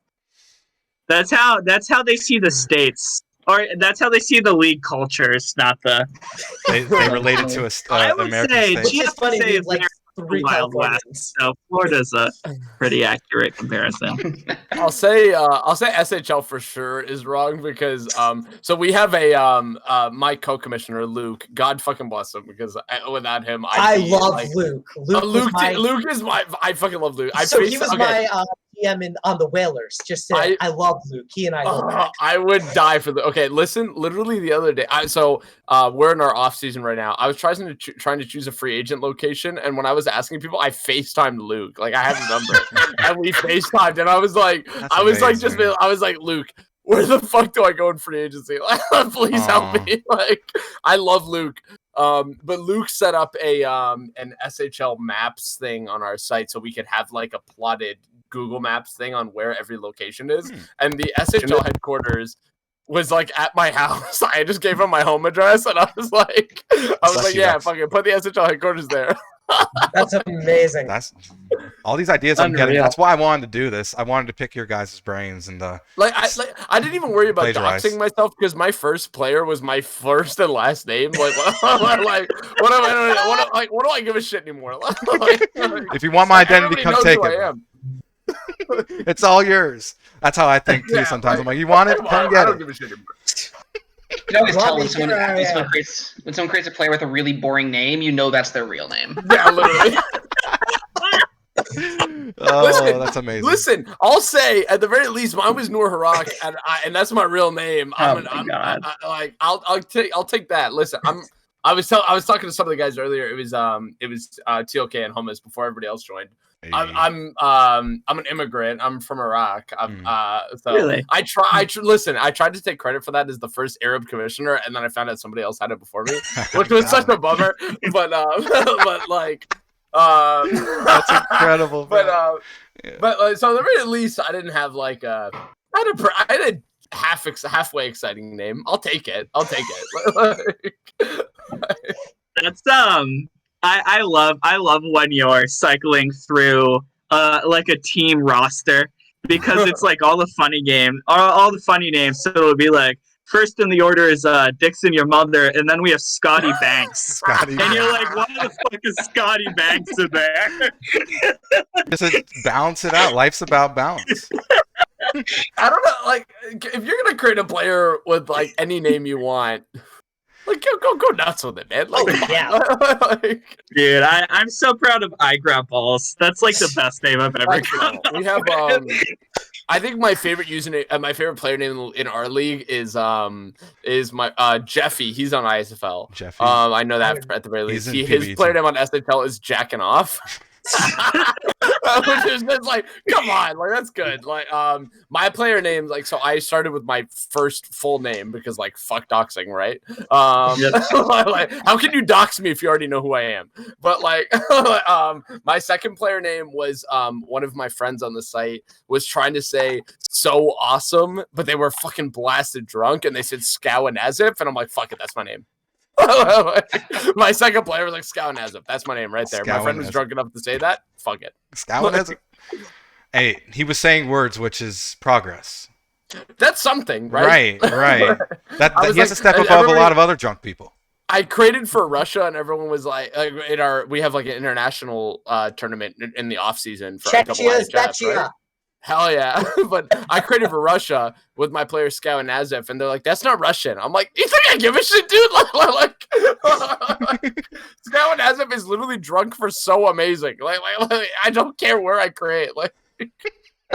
That's how they see the states, or that's how they see the league cultures, not the. They related to I would American say state. Which is funny, GFSA we have is like 3 Wild West. Californians. So Florida's a pretty accurate comparison. I'll say SHL for sure is wrong because so we have my co-commissioner Luke, God fucking bless him, because without him I I'd be, love like, Luke. Luke, was my, Luke is my I fucking love Luke. so he was my PM on the Whalers. Just saying, I love Luke. He and I go back. I would die for the. Okay, listen. Literally the other day, we're in our off season right now. I was trying to choose a free agent location, and when I was asking people, I FaceTimed Luke. Like I had his number, and we FaceTimed, and I was like, Luke, where the fuck do I go in free agency? Like, please help me. Like, I love Luke. But Luke set up an SHL Maps thing on our site so we could have like a plotted Google Maps thing on where every location is. And the SHL headquarters was like at my house. I just gave him my home address, and I was like, yeah, fucking put the SHL headquarters there. That's amazing. That's all these ideas I'm getting. Unreal. That's why I wanted to do this. I wanted to pick your guys' brains and I didn't even worry about Plagiarize. doxing myself because my first player was my first and last name. Like, what do I give a shit anymore? if you want my identity, everybody come knows take who I it. am. It's all yours. That's how I think too. Yeah, Sometimes like, I'm like, you want it? Come I get don't it. give a shit anymore. You can always tell when Robbie, someone, here I am. when someone creates a player with a really boring name, you know that's their real name. Yeah, literally. Oh, Listen, that's amazing. Listen, I'll say at the very least, mine was Noor Harak, and that's my real name. Oh my God. I'll take that. Listen, I was talking to some of the guys earlier. It was TLK and Hummus before everybody else joined. Hey. I'm an immigrant. I'm from Iraq. So Really? I tried to take credit for that as the first Arab commissioner, and then I found out somebody else had it before me, which was such a bummer. But like. That's incredible. But bro. Yeah. so at the very least, I didn't have like I had a halfway exciting name. I'll take it. That's I love when you're cycling through like a team roster because it's like all the funny names. So it'll be like first in the order is Dixon, your mother, and then we have Scotty Banks. Scotty, And you're like, why the fuck is Scotty Banks in there? just balance it out. Life's about balance. I don't know. Like, if you're gonna create a player with like any name you want, Like, go nuts with it, man. Like, Oh, yeah. like, Dude, I'm so proud of I Grab Balls. That's like the best name I've ever like, got. we have I think my favorite username, my favorite player name in our league is my Jeffy. He's on ISFL. Jeffy. I know that at the very He's least. in His PBE player too. name on SHL is Jacking Off. Which is just like, come on, like that's good. Like, my player name, like, so I started with my first full name because, like, fuck doxing, right? Like, how can you dox me if you already know who I am? But like, my second player name was one of my friends on the site was trying to say so awesome, but they were fucking blasted drunk and they said Scow and Azif, and I'm like, fuck it, that's my name. My second player was like Scow and Azif. That's my name right there. My friend was Skowinazip. drunk enough to say that. Fuck it. Skowinazip. Hey, he was saying words, which is progress. That's something, right? Right. That I was he has to like- step and above a everybody- lot of other drunk people. I created for Russia, and everyone was like we have like an international tournament in the off season for a couple Czechia, IHF, right? Czechia. Hell yeah. But I created for Russia with my player Scow and Nazef, and they're like, that's not Russian. I'm like, you think I give a shit, dude? Like Scow and Nazef is literally drunk for so amazing. Like, I don't care where I create. Like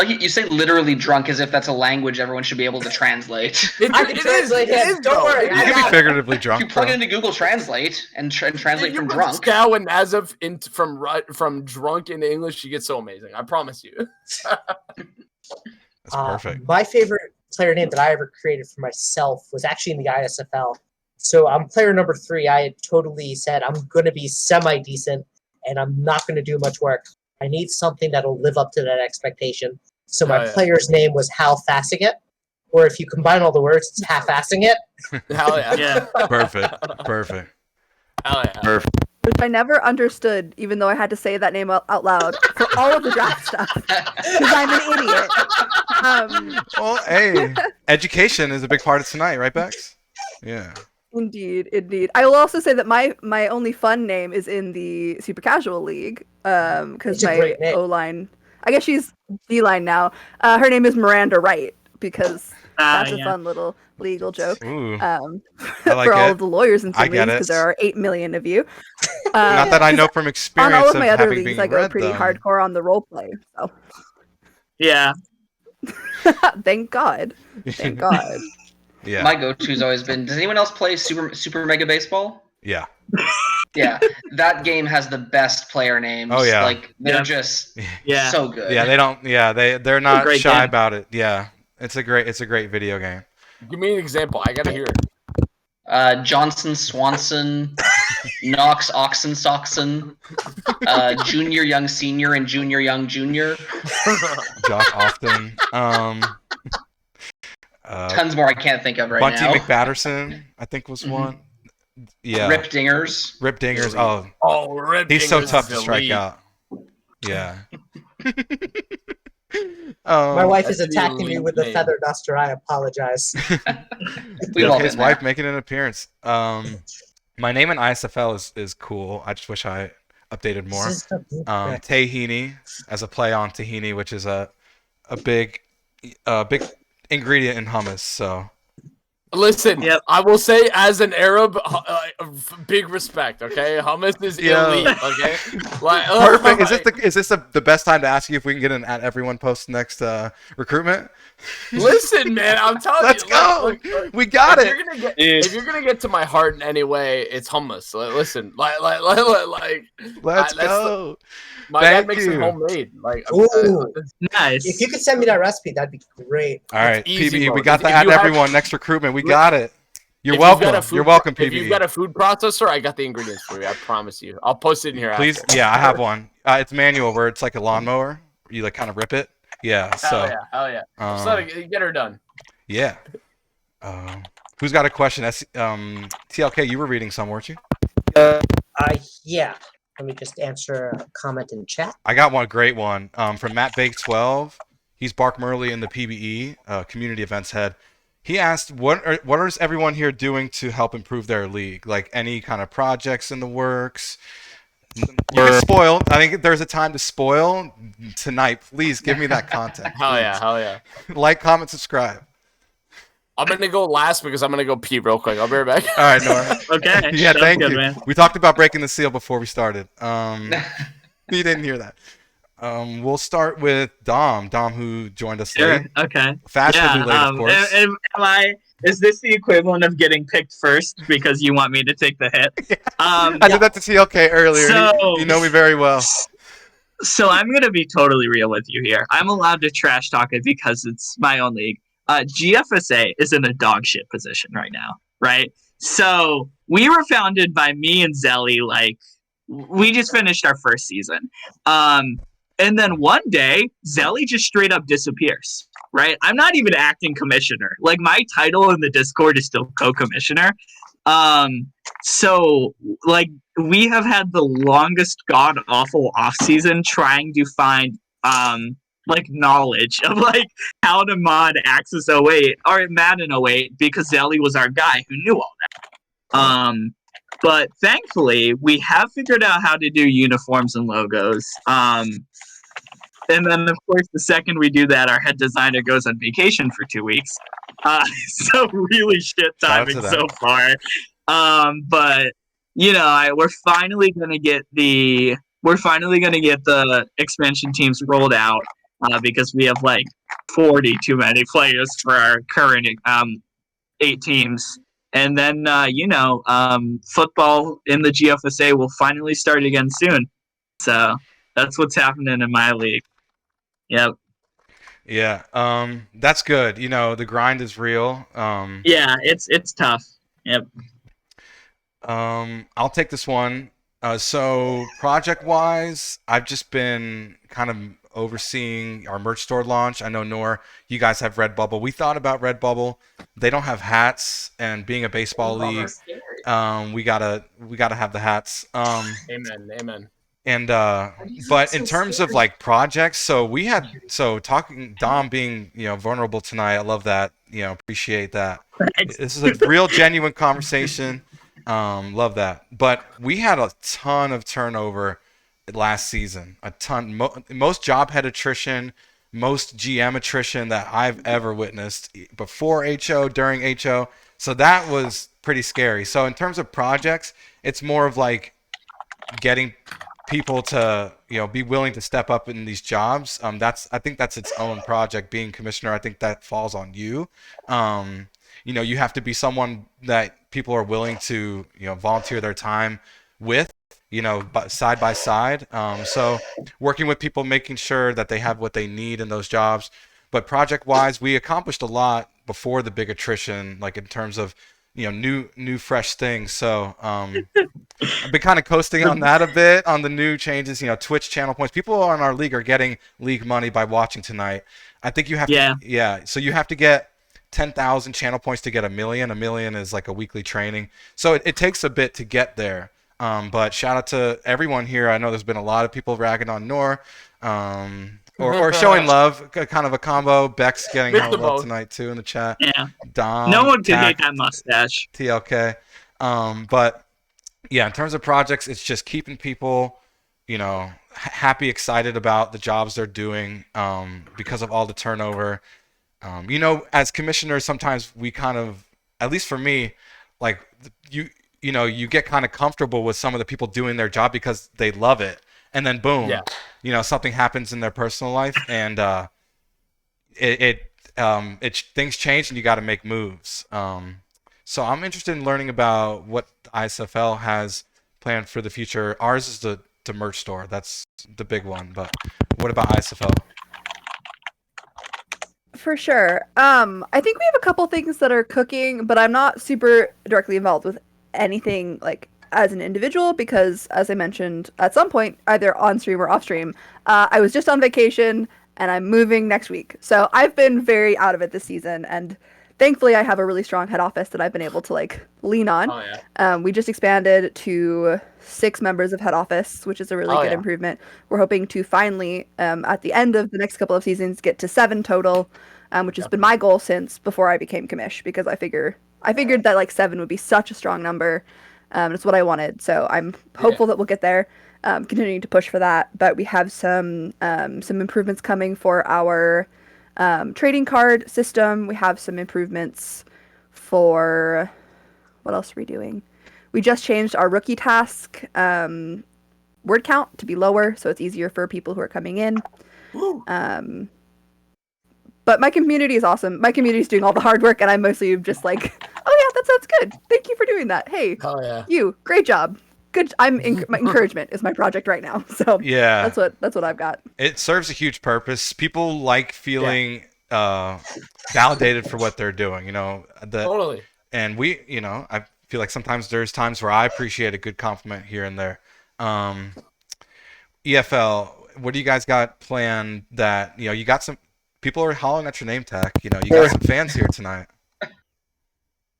you say literally drunk as if that's a language everyone should be able to translate. I can translate him. Don't worry. You I can got be it. figuratively If drunk. you plug bro. it into Google Translate and translate you from put drunk, Scow and Nazef from drunk into English, you get so amazing. I promise you. That's perfect. My favorite player name that I ever created for myself was actually in the ISFL. So I'm player number 3. I had totally said I'm going to be semi-decent and I'm not going to do much work. I need something that'll live up to that expectation. So my Oh, yeah. player's name was Hal Fassing It, or if you combine all the words, it's half-assing it. Hell yeah. Yeah. Perfect. Hell yeah. Which I never understood, even though I had to say that name out loud for all of the draft stuff. Because I'm an idiot. Well, hey, education is a big part of tonight, right, Bex? Yeah. Indeed. I will also say that my only fun name is in the Super Casual League. Because It's a my great name. O-line, I guess she's D-line now. Her name is Miranda Wright because that's a yeah. fun little legal joke. Ooh. For like all it. of the lawyers in I some get leagues, it. because there are 8 million of you. Not that I know from On experience all of of my other having leagues, been I go read pretty them. hardcore on the role play. So Yeah. thank God. Thank God. Yeah. my go-to's always been. Does anyone else play Super Mega Baseball? Yeah. Yeah, that game has the best player names. Oh, yeah. Like they're Yeah. just Yeah. so good. Yeah, they don't. Yeah, they're not great shy game. about it. Yeah, it's a great video game. Give me an example. I gotta hear it. Johnson Swanson, Knox Oxen Soxen, Junior Young Senior, and Junior Young Junior. Josh Often. Tons more I can't think of right Bunty now. McBatterson, I think was Mhm. one. Yeah. Rip Dingers. Rip Dingers. Oh, Oh, Rip he's so Dingers tough is to strike elite. out. Yeah. My wife is that's the attacking me elite with a name. feather duster. I apologize. We've all His been wife there. making an appearance. My name in ISFL is cool. I just wish I updated more. Sister Blueprint. Tahini as a play on tahini, which is a big ingredient in hummus. So Listen, Yep. I will say as an Arab, big respect. Okay, hummus is Yeah. elite. Okay, like perfect. Is this the best time to ask you if we can get an at everyone post next recruitment? Listen, man, I'm telling Let's you. go. Look, We got if it. You're gonna get, Dude. if you're gonna get to my heart in any way, it's hummus. Listen, like Let's that's go. my Thank dad makes you. it homemade. Like, Ooh. Nice. If you could send me that recipe, that'd be great. All right, easy PBE, we mode. got the If at you have- everyone next recruitment. We Look, got it. You're if you've got welcome. a food You're welcome, If you've PBE. got a food processor, I got the ingredients for you. I promise you. I'll post it in here. Please, after. yeah, I have one. It's manual, where it's like a lawnmower. You like kind of rip it. Yeah. So, Hell yeah. Just let it, get her done. yeah. Who's got a question? TLK, you were reading some, weren't you? Yeah. Let me just answer a comment in chat. I got one great one from Matt Bake 12. He's Bark Murley in the PBE community events head. He asked, what is everyone here doing to help improve their league? Like any kind of projects in the works? You can spoil. I think there's a time to spoil tonight. Please give me that content. Hell yeah. Hell yeah. Like, comment, subscribe. I'm gonna go last because I'm gonna go pee real quick. I'll be right back. All right, Nora. Okay. Yeah, sounds thank good, you. man. We talked about breaking the seal before we started. You didn't hear that. We'll start with Dom. Dom, who joined us Sure. late. Okay. Fashionably late, of course. Is this the equivalent of getting picked first because you want me to take the hit? I did that to TLK earlier. So- you know me very well. So I'm gonna be totally real with you here. I'm allowed to trash talk it because it's my own league. GFSA is in a dog shit position right now, right? So we were founded by me and Zelly. Like, we just finished our first season, and then one day Zelly just straight up disappears. Right? I'm not even acting commissioner. Like, my title in the Discord is still co-commissioner. So like, we have had the longest god awful off season trying to find like knowledge of like how to mod Axis 08 or Madden 08 because Zelly was our guy who knew all that. But thankfully we have figured out how to do uniforms and logos. And then of course the second we do that, our head designer goes on vacation for 2 weeks. So really shit Shout out to timing them. so far. But you know, we're finally gonna get the expansion teams rolled out because we have like 40 too many players for our current 8 teams. And then football in the GFSA will finally start again soon. So that's what's happening in my league. Yep. Yeah. That's good. You know, the grind is real. Yeah, it's tough. Yep. I'll take this one. So project-wise, I've just been kind of overseeing our merch store launch. I know, Nor, you guys have Redbubble. We thought about Redbubble. They don't have hats, and being a baseball league, we gotta have the hats. Amen. And but in terms of like projects, so talking Dom being vulnerable tonight. I love that. Appreciate that. This is a real genuine conversation. Love that. But we had a ton of turnover last season. A ton. Most job head attrition, most GM attrition that I've ever witnessed before HO, during HO. So that was pretty scary. So in terms of projects, it's more of like getting people to be willing to step up in these jobs. I think that's its own project. Being commissioner, I think that falls on you. You have to be someone that people are willing to volunteer their time with, side by side. So working with people, making sure that they have what they need in those jobs. But project wise, we accomplished a lot before the big attrition, like in terms of new fresh things. So I've been kind of coasting on that a bit, on the new changes, Twitch channel points. People on our league are getting league money by watching tonight. I think you have to, so you have to get 10,000 channel points to get a million. A million is like a weekly training. So it takes a bit to get there. But shout out to everyone here. I know there's been a lot of people ragging on Nor, or showing love, kind of a combo. Beck's getting Mix hell the love both. tonight too in the chat. Yeah. Dom, No one can Tack, hate that mustache. TLK. But yeah, in terms of projects, it's just keeping people, happy, excited about the jobs they're doing, because of all the turnover. As commissioners, sometimes we kind of, at least for me, like you get kind of comfortable with some of the people doing their job because they love it, and then boom, something happens in their personal life, and things change, and you got to make moves. So I'm interested in learning about what ISFL has planned for the future. Ours is the merch store. That's the big one. But what about ISFL? For sure. I think we have a couple things that are cooking, but I'm not super directly involved with anything like as an individual because, as I mentioned at some point, either on stream or off stream, I was just on vacation and I'm moving next week. So I've been very out of it this season, and thankfully I have a really strong head office that I've been able to like lean on. Oh yeah. We just expanded to 6 members of head office, which is a really good improvement. We're hoping to finally, at the end of the next couple of seasons, get to 7 total, which has been my goal since before I became commish, because I figured that like 7 would be such a strong number. It's what I wanted, so I'm hopeful that we'll get there. Continuing to push for that, but we have some improvements coming for our Trading card system, we have some improvements for, what else are we doing? We just changed our rookie task word count to be lower, so it's easier for people who are coming in. But my community is awesome. My community is doing all the hard work, and I'm mostly just like, oh yeah, that sounds good. Thank you for doing that. Hey, Oh yeah. you, great job. Good. My encouragement is my project right now. So Yeah, that's what I've got. it serves a huge purpose. People like feeling validated for what they're doing. Totally. And I feel like sometimes there's times where I appreciate a good compliment here and there. EFL, what do you guys got planned that, you got some people are hollering at your name tag, you got some fans here tonight.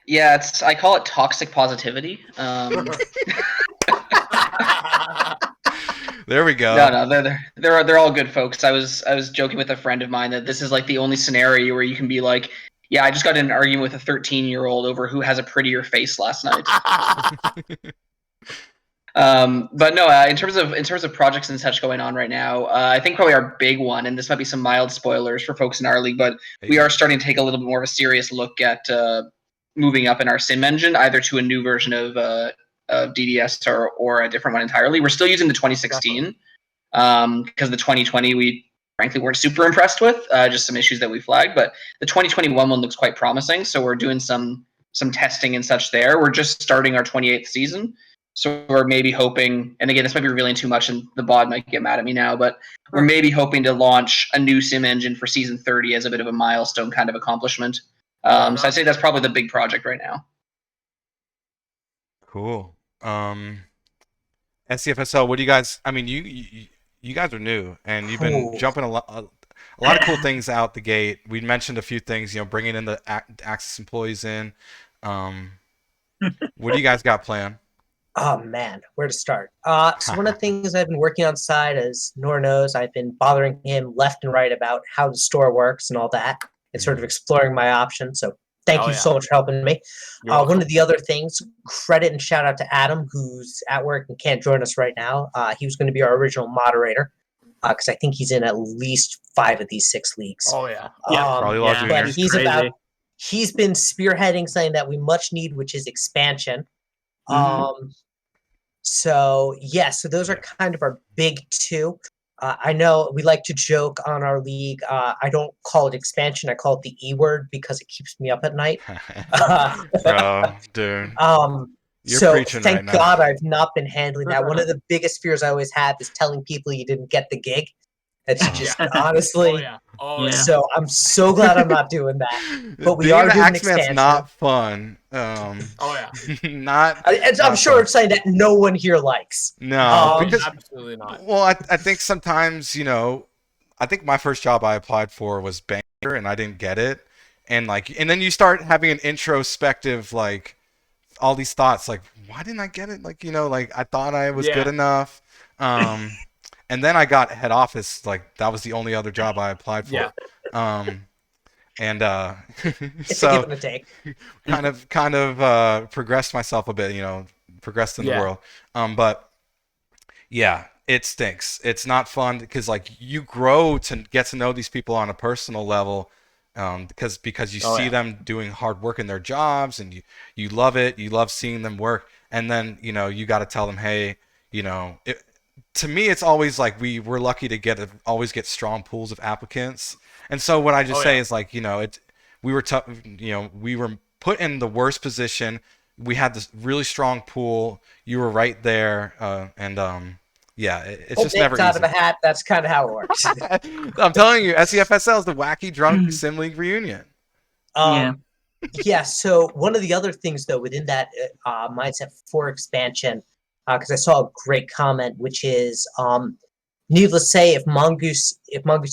Yeah, I call it toxic positivity. There we go. No, they're all good folks. I was joking with a friend of mine that this is like the only scenario where you can be like, yeah, I just got in an argument with a 13-year-old over who has a prettier face last night. But no, in terms of projects and such going on right now, I think probably our big one, and this might be some mild spoilers for folks in our league, but we are starting to take a little bit more of a serious look at moving up in our sim engine, either to a new version of DDS or a different one entirely. We're still using the 2016 because the 2020 we frankly weren't super impressed with, just some issues that we flagged. But the 2021 one looks quite promising, so we're doing some testing and such there. We're just starting our 28th season. So we're maybe hoping, and again, this might be revealing too much and the bod might get mad at me now, but we're maybe hoping to launch a new sim engine for season 30 as a bit of a milestone kind of accomplishment. So I'd say that's probably the big project right now. Cool. SCFSL, what do you guys, I mean, you guys are new and you've been jumping a lot of cool things out the gate. We mentioned a few things, bringing in the Axis employees in. What do you guys got planned? Oh man, where to start? So one of the things I've been working on side, as Nor knows, I've been bothering him left and right about how the store works and all that, and sort of exploring my options. So thank you so much for helping me. One of the other things, credit and shout out to Adam, who's at work and can't join us right now. He was going to be our original moderator because I think he's in at least 5 of these 6 leagues. Oh yeah, probably Law Junior. But he's been spearheading something that we much need, which is expansion. So those are kind of our big 2. I know we like to joke on our league. I don't call it expansion. I call it the E word because it keeps me up at night. Bro, dude. You're so preaching thank right now. God I've not been handling that. One of the biggest fears I always had is telling people you didn't get the gig. That's just honestly. So I'm so glad I'm not doing that. But we are doing expansion. Not fun. Not. I'm sure it's something that no one here likes. No, because absolutely not. Well, I think sometimes I think my first job I applied for was banker and I didn't get it, and then you start having an introspective all these thoughts why didn't I get it? I thought I was good enough. And then I got head office, that was the only other job I applied for. And it's so a give and a take. kind of progressed myself a bit, progressed in the world. But yeah, it stinks. It's not fun because you grow to get to know these people on a personal level, because you see them doing hard work in their jobs and you love it. You love seeing them work, and then you got to tell them, hey, to me, it's always we're lucky to always get strong pools of applicants. And so what I just say is we were we were put in the worst position. We had this really strong pool. You were right there. It's just never easy. Out of a hat. That's kind of how it works. I'm telling you, SCFSL is the wacky drunk sim league reunion. So one of the other things though within that mindset for expansion, because I saw a great comment, which is, needless to say, if Mongoose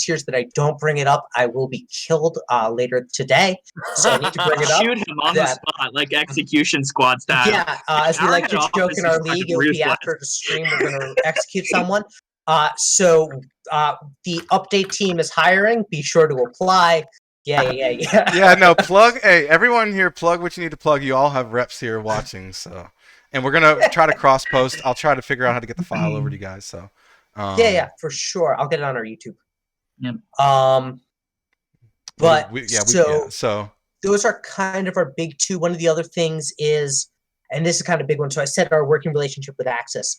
hears that I don't bring it up, I will be killed later today. So I need to bring it up. Shoot him on the spot, like execution squad style. Yeah, as we like to joke in our league, it will be after the stream we're going to execute someone. So the update team is hiring. Be sure to apply. Yeah. No, plug. Hey, everyone here, plug what you need to plug. You all have reps here watching, so. And we're gonna try to cross post. I'll try to figure out how to get the file over to you guys. So, for sure. I'll get it on our YouTube. Yep. But So those are kind of our big two. One of the other things is, and this is kind of a big one. So I said our working relationship with Axis.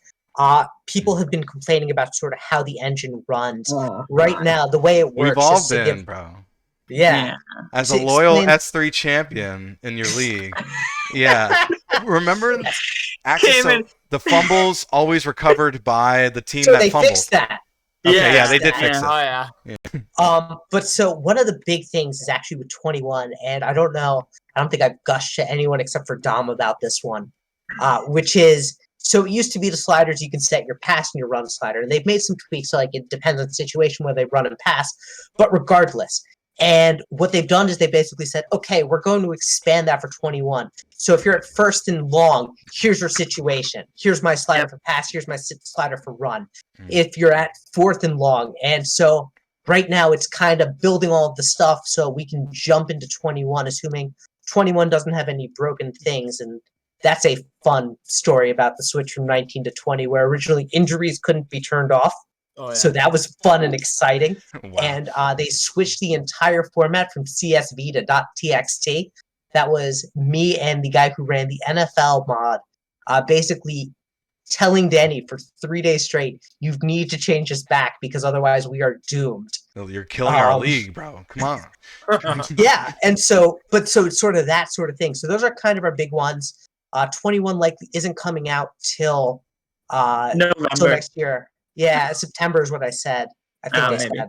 People have been complaining about sort of how the engine runs. Right now, the way it works. we've all is to been, give- bro. Yeah. As To a loyal explain- S3 champion in your league. Yeah. Remember Axis, so Cayman. the fumbles always recovered by the team So that they fumbled. fixed that. Okay, yeah, they did fix Oh it. yeah. But so one of the big things is actually with 21, and I don't think I've gushed to anyone except for Dom about this one, which is, so it used to be the sliders you can set your pass and your run slider, and they've made some tweaks, so like it depends on the situation where they run and pass, but regardless. And what they've done is they basically said, okay, we're going to expand that for 21. So if you're at first and long, here's your situation. Here's my slider for pass. Here's my slider for run. If you're at fourth and long. And so right now it's kind of building all of the stuff so we can jump into 21, assuming 21 doesn't have any broken things. And that's a fun story about the switch from 19 to 20, where originally injuries couldn't be turned off. Oh, yeah. So that was fun and exciting. Wow. And they switched the entire format from CSV to .txt. That was me and the guy who ran the NFL mod basically telling Danny for 3 days straight, you need to change this back because otherwise we are doomed. You're killing our league, bro. Come on. Yeah, and so it's sort of that sort of thing. So those are kind of our big ones. 21 likely isn't coming out till November. next year. Yeah, September is what I said. I think they maybe. said.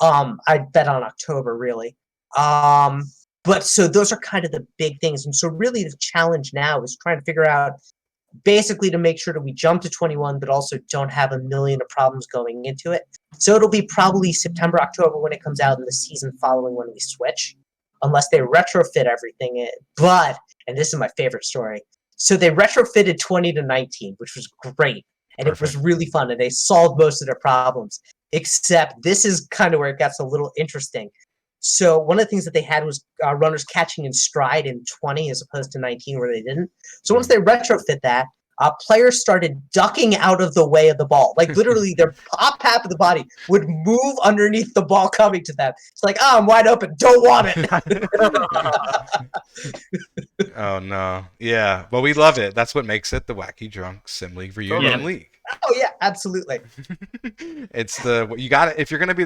I bet on October, really. But so those are kind of the big things. And so really the challenge now is trying to figure out basically to make sure that we jump to 21, but also don't have a million of problems going into it. So it'll be probably September, October when it comes out in the season following when we switch, unless they retrofit everything in. But, and this is my favorite story, so they retrofitted 20 to 19, which was great. And it was really fun, and they solved most of their problems. Except this is kind of where it gets a little interesting. So one of the things that they had was runners catching in stride in 20 as opposed to 19 where they didn't. So once they retrofit that, players started ducking out of the way of the ball. Like literally their top half of the body would move underneath the ball coming to them. It's like, I'm wide open, don't want it. Oh no. Yeah, but we love it. That's what makes it the Wacky Drunk Sim League Reunion League. Oh yeah, absolutely. It's you got to, if you're gonna be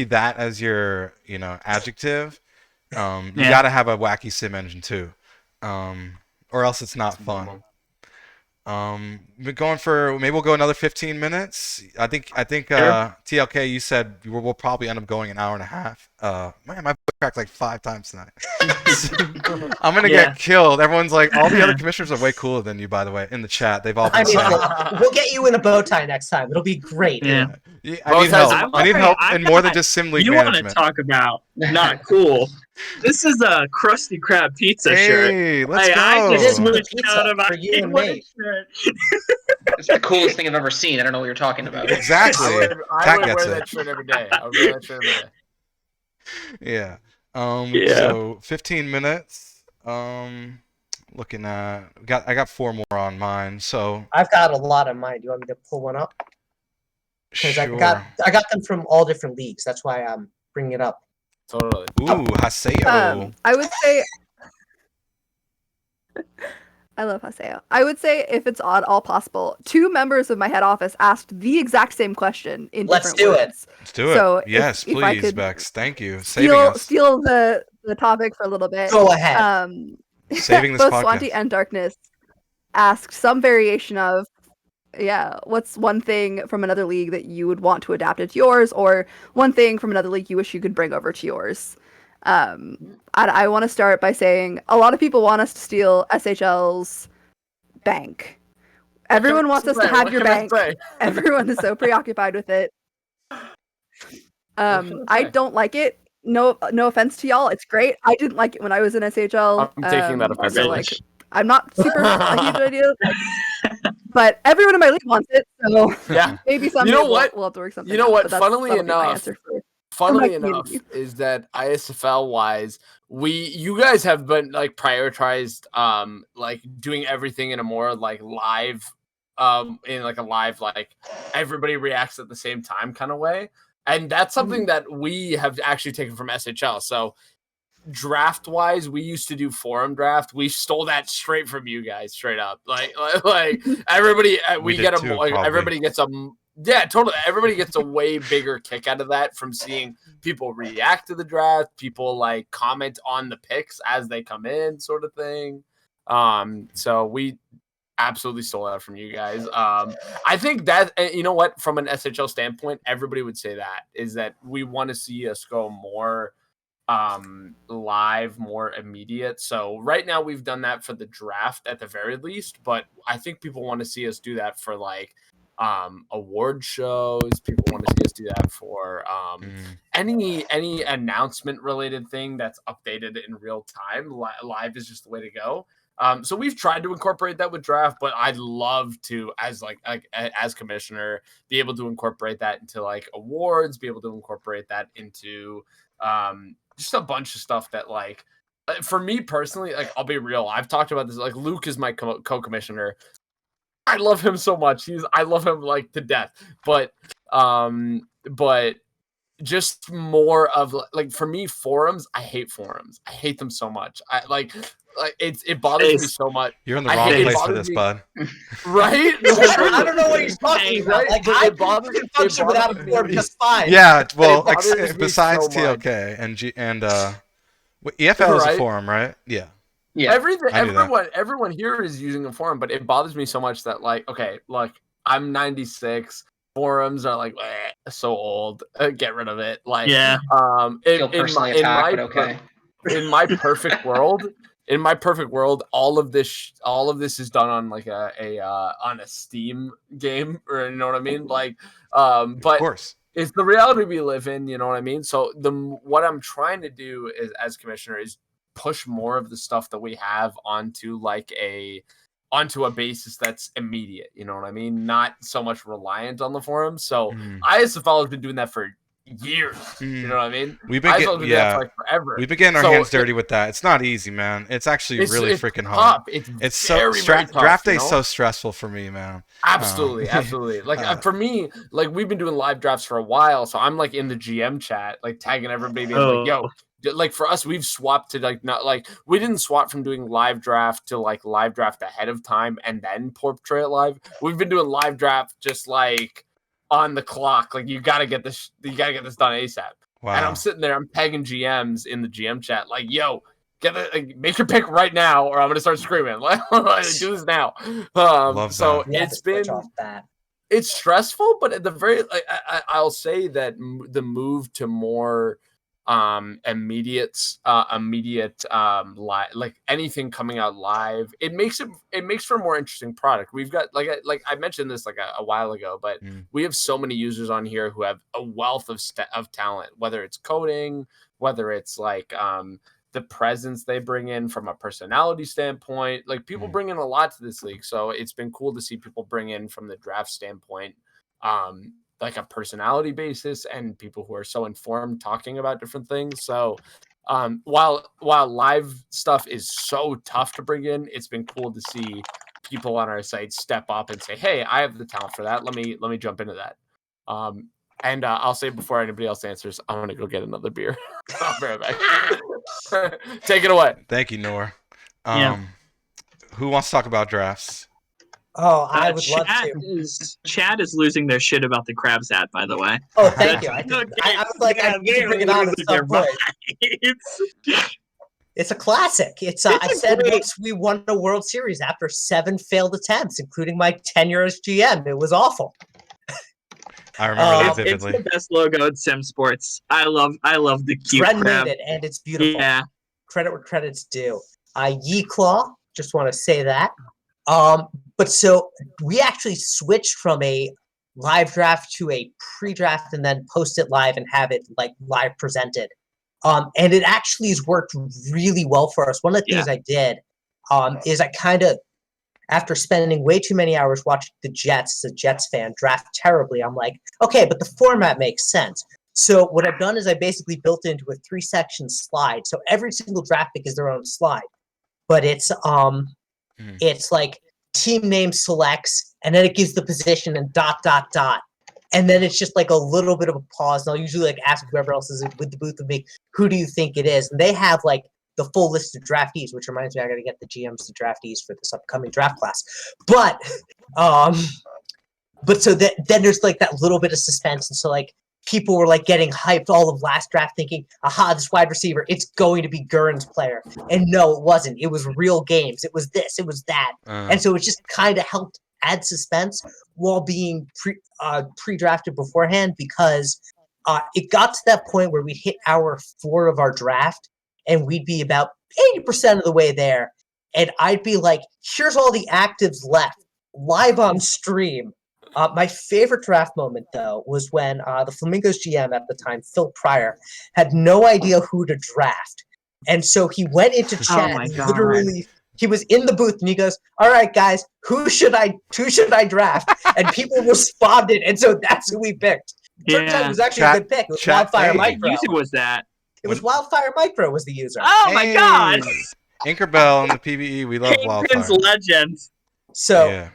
that as your adjective, you got to have a wacky sim engine too, or else it's not fun. We're going for, maybe we'll go another 15 minutes. I think Sure. TLK, you said we'll probably end up going an hour and a half. Man, my voice cracked like 5 times tonight. I'm gonna get killed. Everyone's like, all the other commissioners are way cooler than you, by the way, in the chat. They've all been I mean, saying. we'll get you in a bow tie next time. It'll be great. Yeah. Yeah, Both I need sides help. of I need the- help I'm in more than not- just sim league You want to management. talk about not cool? This is a Krusty Krab pizza shirt. Hey, let's Hey, go. I It is just with the switched pizza out of my for you and what me. shirt. It's the coolest thing I've ever seen. I don't know what you're talking about. Exactly. I Cat would gets wear it. that shirt every day. I would wear that shirt every day. Yeah. Yeah. So 15 minutes. Looking at, I got 4 more on mine. So I've got a lot in mind. Do you want me to pull one up? Because sure. I got them from all different leagues. That's why I'm bringing it up. Totally. Ooh, Haseo. I would say I love Haseo. I would say if it's at all possible, 2 members of my head office asked the exact same question in Let's different do it. words. Let's do it. So if- Yes, if I please, could Bex. Thank you. Saving us. Steal the topic for a little bit. Go ahead. Saving this Both podcast. Swanty and Darkness asked some variation of, what's one thing from another league that you would want to adapt into yours, or one thing from another league you wish you could bring over to yours. I want to start by saying a lot of people want us to steal SHL's bank. Everyone wants us to have your bank. Everyone is so preoccupied with it. I don't like it. No offense to y'all. It's great. I didn't like it when I was in SHL. I'm taking that offense. so, like, I'm not super a huge idea, but everyone in my league wants it. So Yeah. maybe someday know what? we'll have to work something. You know out, what? but that'll Funnily be my enough, answer for- Funnily my enough, community. is that ISFL wise, you guys have been like prioritized like doing everything in a more like live in like a live like everybody reacts at the same time kind of way. And that's something that we have actually taken from SHL. So draft wise, we used to do forum draft. We stole that straight from you guys, straight up. Like everybody, we did get too, a like, probably. everybody gets a yeah, totally. Everybody gets a way bigger kick out of that from seeing people react to the draft, people like comment on the picks as they come in, sort of thing. So we absolutely stole that from you guys. I think that, you know what, from an SHL standpoint, everybody would say that is that we want to see us go more live, more immediate. So right now we've done that for the draft at the very least, but I think people want to see us do that for like award shows. People want to see us do that for any announcement related thing that's updated in real time. Live is just the way to go. So we've tried to incorporate that with draft, but I'd love to, as as commissioner, be able to incorporate that into like awards, be able to incorporate that into just a bunch of stuff that like, for me personally, like I'll be real, I've talked about this. Like Luke is my co-commissioner. I love him so much. I love him like to death. But just more of like, for me, forums. I hate forums. I hate them so much. It bothers me so much. You're in the wrong place for this, bud. Right? I don't know what he's talking about. Like, I can function without a forum just fine. Yeah, well, so besides TLK and EFL is a forum, right? Yeah. Yeah. Everyone here is using a forum, but it bothers me so much that like, okay, like I'm 96. Forums are like so old. Get rid of it. Like, yeah. Feel personally attacked, but okay. In my perfect world, all of this is done on like on a Steam game, or you know what I mean? Like, but of course. It's the reality we live in. You know what I mean? So what I'm trying to do is, as commissioner, is push more of the stuff that we have onto a basis that's immediate, you know what I mean? Not so much reliant on the forum. So ISFL has been doing that for years. You know what I mean? We've been getting that for like forever. We've been getting our hands dirty with that. It's not easy, man. It's actually really freaking hard. It's so tough, draft day is so stressful for me, man. Absolutely. Like for me, like we've been doing live drafts for a while, so I'm like in the GM chat, like tagging everybody, being like, yo. Like for us, we've swapped to like, not like, we didn't swap from doing live draft to like live draft ahead of time and then portray it live. We've been doing live draft just like on the clock. Like you gotta get this done ASAP. Wow. And I'm sitting there, I'm pegging GMs in the GM chat, like, yo, make your pick right now, or I'm gonna start screaming. Like, do this now. So it's stressful, but at the very, like, I'll say that the move to more immediate like anything coming out live, it makes for a more interesting product. We've got like I mentioned this like a while ago, but we have so many users on here who have a wealth of talent, whether it's coding, whether it's like the presence they bring in from a personality standpoint. Like people bring in a lot to this league, so it's been cool to see people bring in from the draft standpoint like a personality basis, and people who are so informed talking about different things. So while live stuff is so tough to bring in, it's been cool to see people on our site step up and say, hey, I have the talent for that. Let me jump into that. And I'll say before anybody else answers, I'm going to go get another beer. I'll be right back. Take it away. Thank you, Noor. Who wants to talk about drafts? Oh, I would love to. Chad is losing their shit about the Krabs ad, by the way. Oh, thank you. I was like, I need to bring it on at some point. It's a classic. I said once we won a World Series after 7 failed attempts, including my tenure as GM. It was awful. I remember that vividly. It's the best logo in Sim Sports. I love the cute Trent crab. made it, and it's beautiful. Yeah. Credit where credit's due. Ye Claw, just want to say that. But so we actually switched from a live draft to a pre-draft and then post it live and have it like live presented. And it actually has worked really well for us. One of the things I did is I kind of, after spending way too many hours watching the Jets, as a Jets fan, draft terribly, I'm like, okay, but the format makes sense. So what I've done is I basically built into a 3-section slide. So every single draft pick is their own slide. But it's like team name selects, and then it gives the position and ... and then it's just like a little bit of a pause, and I'll usually like ask whoever else is with the booth with me, who do you think it is? And they have like the full list of draftees, which reminds me I gotta get the GMs to draftees for this upcoming draft class. But so then there's like that little bit of suspense, and so like people were like getting hyped all of last draft thinking, aha, this wide receiver, it's going to be Gurn's player. And no, it wasn't. It was real games. It was this, it was that. And so it just kind of helped add suspense while being pre-drafted beforehand, because it got to that point where we'd hit hour 4 of our draft and we'd be about 80% of the way there. And I'd be like, here's all the actives left live on stream. My favorite draft moment, though, was when the Flamingos GM at the time, Phil Pryor, had no idea who to draft. And so he went into chat, my God. literally, he was in the booth, and he goes, all right, guys, who should I draft? And people responded, and so that's who we picked. Turns out it was actually a good pick. It was Wildfire Micro. Whose user was that? It was Wildfire Micro was the user. Oh my God! Inkerbell and the PvE, we love Kingpin's Wildfire. legend. So, Yeah.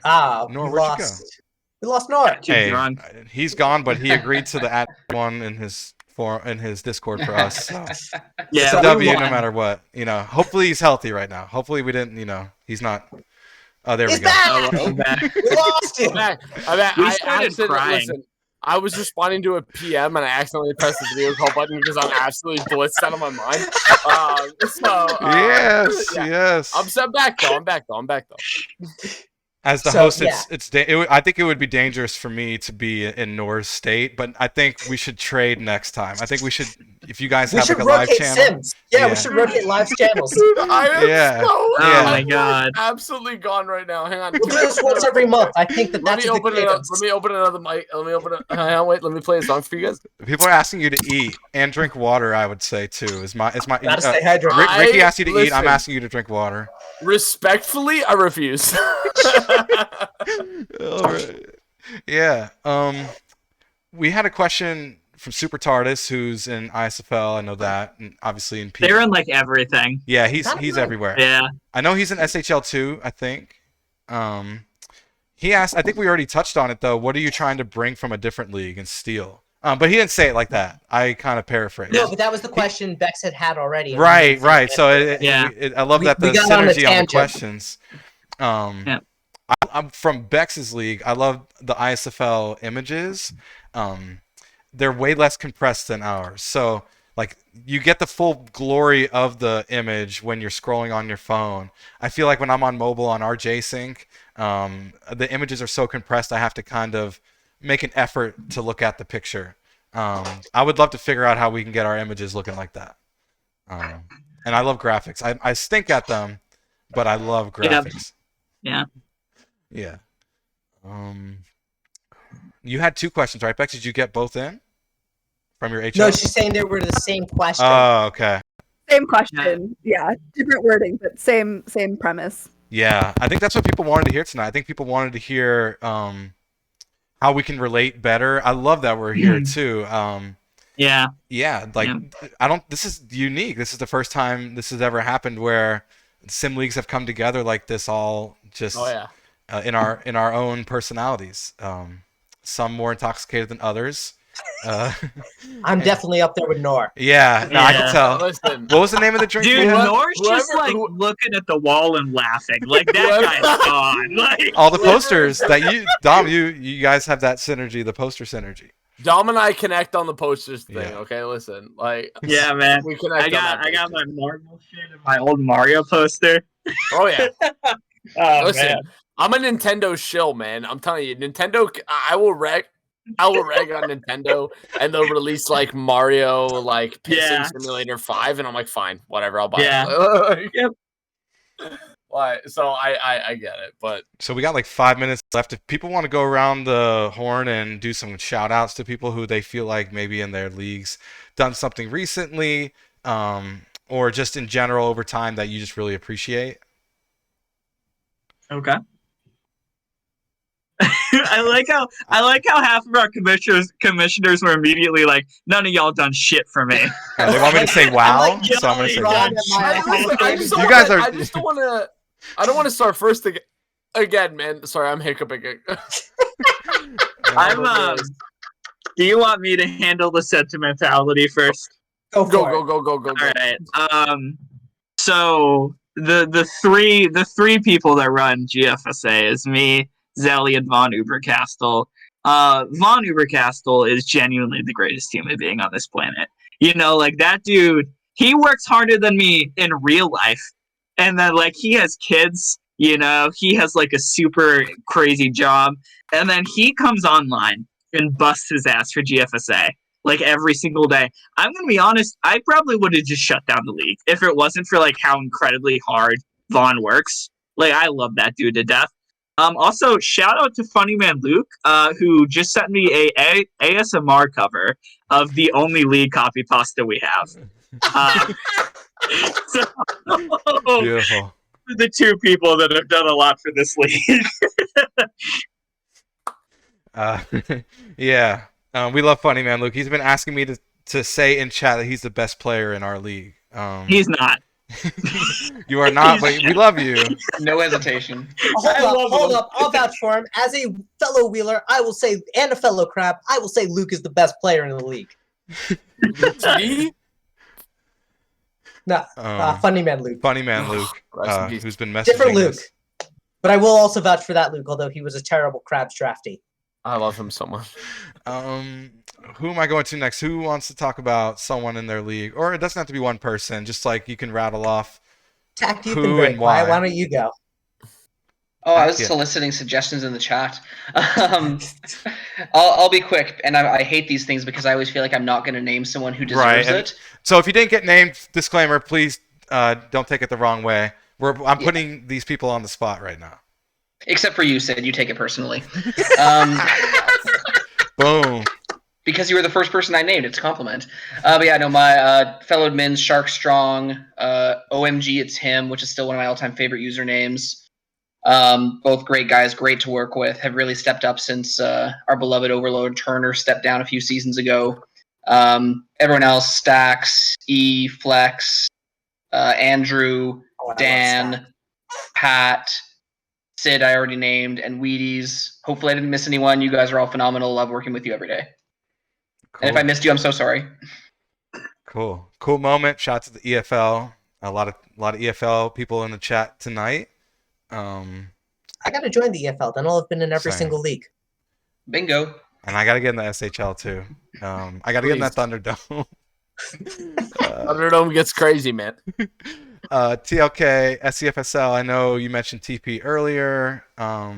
Nor, we where'd you lost. We lost Nora. Hey, Drunk. he's gone, but he agreed to the at one in his Discord for us. So. Yeah, It's a So W we no won. matter what. Hopefully he's healthy right now. Hopefully we didn't, he's not. Oh, there He's we go. back! Oh, well, back. We lost him! We started crying. Listen, I was responding to a PM and I accidentally pressed the video call button because I'm absolutely blitzed out of my mind. Yes. I'm back though. As the So, host, yeah. I think it would be dangerous for me to be in Nora's state, but I think we should trade next time. I think we should, if you guys We have should like a live rotate channel. Sims. Yeah, Yeah. we should rotate live channels. Dude, I am Yeah. so Yeah. Oh my God. absolutely gone right now. Hang on. We'll do this once every month. I think Let that's me a good open it up. cadence. Let me open another mic. Let me open it. Hang on, wait. Let me play a song for you guys. People are asking you to eat and drink water. I would say too. Is my Gotta stay hydrated. Ricky asked you to eat. I'm Listen. asking you to drink water. Respectfully, I refuse. All right. Yeah. We had a question from Super TARDIS, who's in ISFL. I know that, and obviously in P. They're in like everything. Yeah, he's Not good. everywhere. Yeah. I know he's in SHL too. I think. He asked. I think we already touched on it though. What are you trying to bring from a different league and steal? But he didn't say it like that. I kind of paraphrased. No, but that was the question Bex had already. Right. So Yeah. I love that the we got on a synergy on the tangent. questions. Yeah. I'm from Bex's league. I love the ISFL images. They're way less compressed than ours. So like you get the full glory of the image when you're scrolling on your phone. I feel like when I'm on mobile on RJ Sync, the images are so compressed I have to kind of make an effort to look at the picture. I would love to figure out how we can get our images looking like that. And I love graphics. I stink at them, but I love graphics. Yeah. Yeah. You had 2 questions, right, Bex? Did you get both in from your HL? No, she's saying they were the same question. Oh, okay. Same question. Yeah, different wording, but same premise. Yeah, I think that's what people wanted to hear tonight. I think people wanted to hear how we can relate better. I love that we're here too. Yeah. Yeah, like this is unique. This is the first time this has ever happened where sim leagues have come together like this, all just in our own personalities. Some more intoxicated than others. I'm definitely up there with Nor. Yeah, no, I can tell. Listen, What was the name of the drink? Dude, we had? Nor's just Whoever- like looking at the wall and laughing. Like that guy's gone. Like All the posters that you guys have that synergy, the poster synergy. Dom and I connect on the posters thing. Yeah. Okay, listen, like yeah, man. we connect. I got my Marvel shit and my old Mario poster. Oh yeah. Oh Listen, man. I'm a Nintendo shill, man. I'm telling you, Nintendo. I will reg on Nintendo, and they'll release like Mario, like Pissing Yeah. Simulator 5, and I'm like, fine, whatever, I'll buy Yeah. it. Yep. Why? So I get it, but So we got like 5 minutes left. If people want to go around the horn and do some shout outs to people who they feel like maybe in their leagues done something recently, or just in general over time that you just really appreciate. Okay. I like how half of our commissioners were immediately like, none of y'all done shit for me. They want me to say wow, like, so I'm gonna say yo, wow. I just You don't guys wanna- are- I just don't want to. I don't want to start first again, man. Sorry, I'm hiccuping. I'm Do you want me to handle the sentimentality first? Go Go, for go, it. go, go, go, go. All right. So the three people that run GFSA is me, Zelly, and Von Ubercastle. Von Ubercastle is genuinely the greatest human being on this planet. You know, like that dude, he works harder than me in real life. And then like he has kids, you know, he has like a super crazy job. And then he comes online and busts his ass for GFSA like every single day. I'm gonna be honest, I probably would have just shut down the league if it wasn't for like how incredibly hard Vaughn works. Like I love that dude to death. Also, shout out to Funny Man Luke, who just sent me a ASMR cover of the only league copy pasta we have. So, Beautiful. the two people that have done a lot for this league. Yeah. We love Funny Man Luke. He's been asking me to say in chat that he's the best player in our league. He's not. You are not, but we love you. No hesitation. Hold up. I'll vouch for him. As a fellow Wheeler, I will say, and a fellow Crab, I will say Luke is the best player in the league. Me? No, Funny Man Luke. Funny Man Luke, Rest in peace. who's been messaging Different Luke. us. But I will also vouch for that Luke, although he was a terrible Crabs draftee. I love him so much. Who am I going to next? Who wants to talk about someone in their league? Or it doesn't have to be one person. Just like you can rattle off. Tact, you've Who been very and quiet. why? Why don't you go? Oh, I was Yeah. soliciting suggestions in the chat. I'll be quick, and I hate these things because I always feel like I'm not going to name someone who deserves Right, and- it. So if you didn't get named, disclaimer, please don't take it the wrong way. I'm putting these people on the spot right now. Except for you, Sid. You take it personally. Boom. Because you were the first person I named. It's a compliment. But yeah, no, my fellow admins, Shark Strong, OMG, it's him, which is still one of my all-time favorite usernames. Both great guys, great to work with, have really stepped up since our beloved Overlord Turner stepped down a few seasons ago. Everyone else, Stax, E, Flex, Andrew, Oh, I love Dan, Stack. Pat, Sid, I already named, and Wheaties. Hopefully I didn't miss anyone. You guys are all phenomenal. Love working with you every day. And if I missed you, I'm so sorry. Cool moment. Shout out to the EFL. A lot of EFL people in the chat tonight. I got to join the EFL. Then I'll have been in every Same. single league. Bingo. And I gotta get in the SHL too. I gotta get in that Thunderdome. Thunderdome gets crazy, man. TLK, SCFSL. I know you mentioned TP earlier. I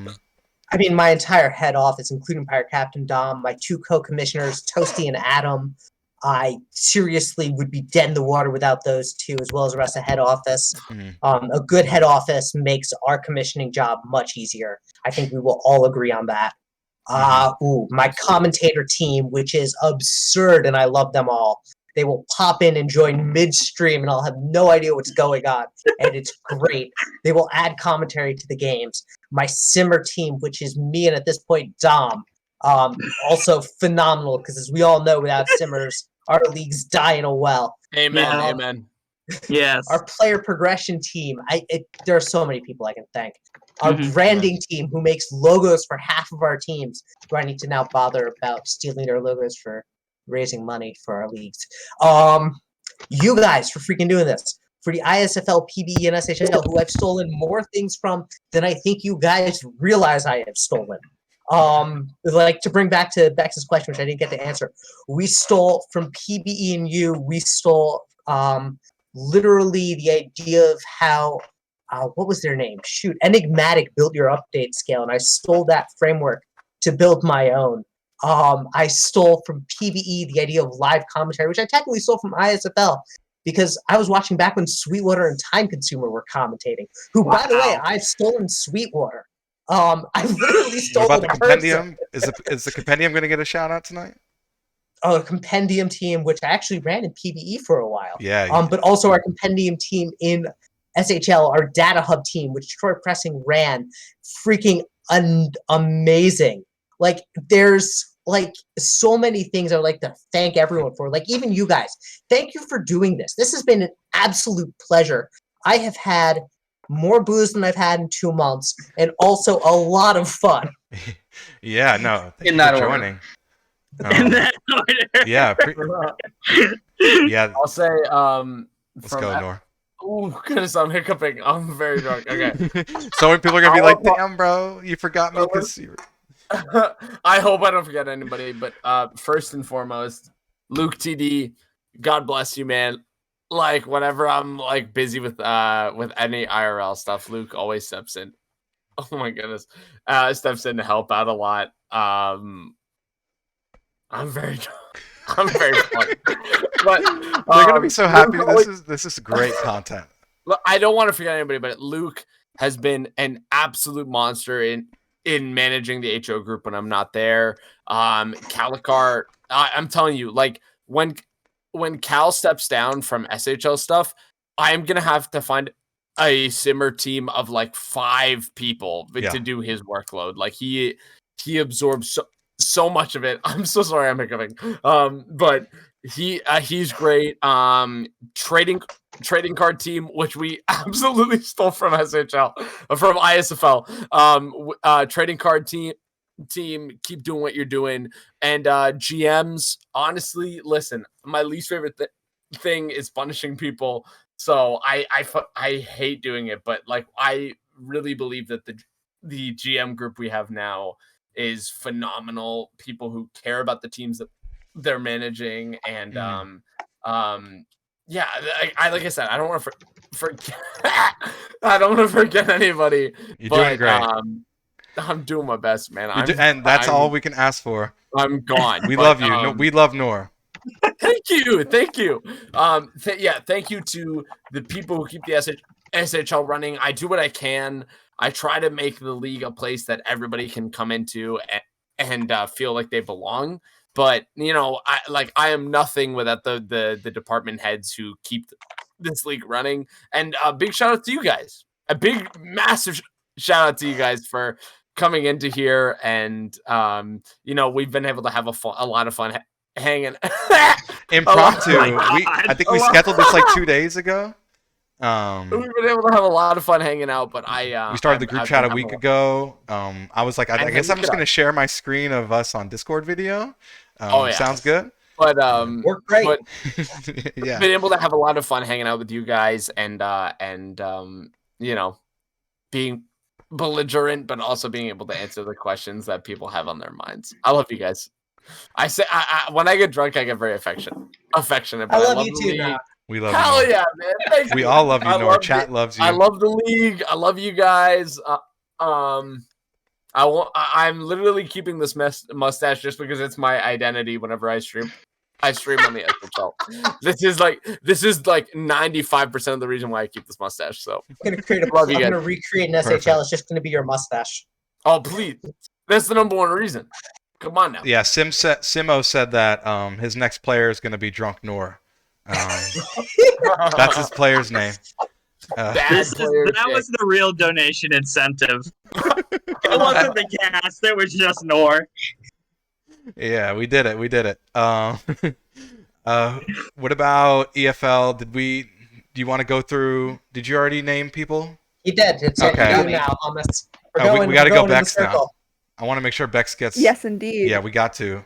mean, my entire head office, including Pirate Captain Dom, my two co-commissioners, Toasty and Adam. I seriously would be dead in the water without those two, as well as the rest of head office. Mhm. A good head office makes our commissioning job much easier. I think we will all agree on that. My commentator team, which is absurd, and I love them all. They will pop in and join midstream, and I'll have no idea what's going on, and it's great. They will add commentary to the games. My Simmer team, which is me and at this point Dom, also phenomenal because as we all know, without Simmers, our leagues die in a well. Amen. Yeah. Amen. Yes. Our player progression team, there are so many people I can thank. Our Mhm. branding team, who makes logos for half of our teams, who I need to now bother about stealing their logos for raising money for our leagues. You guys for freaking doing this. For the ISFL, PBE, and SHL, who I've stolen more things from than I think you guys realize I have stolen. Like to bring back to Bex's question, which I didn't get to answer. We stole from PBE and you. We stole literally the idea of how what was their name? Shoot, Enigmatic built your update scale, and I stole that framework to build my own. I stole from PBE the idea of live commentary, which I technically stole from ISFL because I was watching back when Sweetwater and Time Consumer were commentating. Who, by the way, I've stolen Sweetwater. I literally What stole about the person. compendium? Is the compendium going to get a shout out tonight? A compendium team, which I actually ran in PBE for a while. Yeah. But also our compendium team in SHL, our data hub team, which Troy Pressing ran, freaking amazing. Like, there's like so many things I would like to thank everyone for. Like, even you guys, thank you for doing this. This has been an absolute pleasure. I have had more booze than I've had in 2 months, and also a lot of fun. Yeah. No. Thank In you that for order. joining. In that order. Yeah, yeah. I'll say Let's go, Nor. Oh goodness, I'm hiccuping. I'm very drunk. Okay. So many people are gonna be like, "Damn, bro, you forgot me," because you. I hope I don't forget anybody, but first and foremost, Luke TD, God bless you, man. Like whenever I'm like busy with any IRL stuff, Luke always steps in. Oh my goodness, steps in to help out a lot. I'm very, I'm very funny, but They're gonna be so happy. Luke This is great content. Look, I don't want to forget anybody, but Luke has been an absolute monster in managing the HO group when I'm not there. Calicar, I'm telling you, like when Cal steps down from SHL stuff, I am gonna have to find a simmer team of like 5 people to do his workload. Like he absorbs so much of it. I'm so sorry I'm hiccuping. But he's great. Trading card team, which we absolutely stole from SHL, from ISFL. Trading card team, keep doing what you're doing. And GMs, honestly, listen, my least favorite thing is punishing people. So I hate doing it, but like I really believe that the GM group we have now is phenomenal. People who care about the teams that they're managing, and yeah, like I said, I don't want to forget. I don't want to forget anybody. You're but, doing great. I'm doing my best, man. And that's all we can ask for. I'm gone. We love you. No, we love Nor. Thank you. Thank you. Thank you to the people who keep the SHL running. I do what I can. I try to make the league a place that everybody can come into and feel like they belong. But you know, I am nothing without the department heads who keep this league running. And a big shout out to you guys. A big, massive shout out to you guys for coming into here. And you know, we've been able to have a lot of fun hanging. Impromptu. Oh I think we scheduled this like 2 days ago. We've been able to have a lot of fun hanging out, but we started the group chat a week ago. I was like, I guess I'm just gonna share my screen of us on Discord video. Sounds good. But Worked great. But Yeah. been able to have a lot of fun hanging out with you guys, and you know, being belligerent, but also being able to answer the questions that people have on their minds. I love you guys. I say, when I get drunk, I get very affectionate. But I love you the too, league. now. We love you. Hell Nor. yeah, man! Thank We you. all love you, I Nor. love Chat it. loves you. I love the league. I love you guys. I'm literally keeping this mustache just because it's my identity whenever I stream. I stream on the SHL. This is like 95% of the reason why I keep this mustache. So I'm gonna create Love you I'm guys. gonna recreate an SHL. Perfect. It's just gonna be your mustache. oh please, that's the number one reason. Come on now. Yeah, Simo said that his next player is gonna be Drunk Nor. That's his player's name. Bad player That pick. was the real donation incentive. It wasn't the cast, it was just Nor. Yeah, we did it. What about EFL? Do you want to go through? Did you already name people? You did. It's Okay. you now. Almost. We gotta go going in the Bex now. circle. I want to make sure Bex gets. Yes, indeed. Yeah, we got to.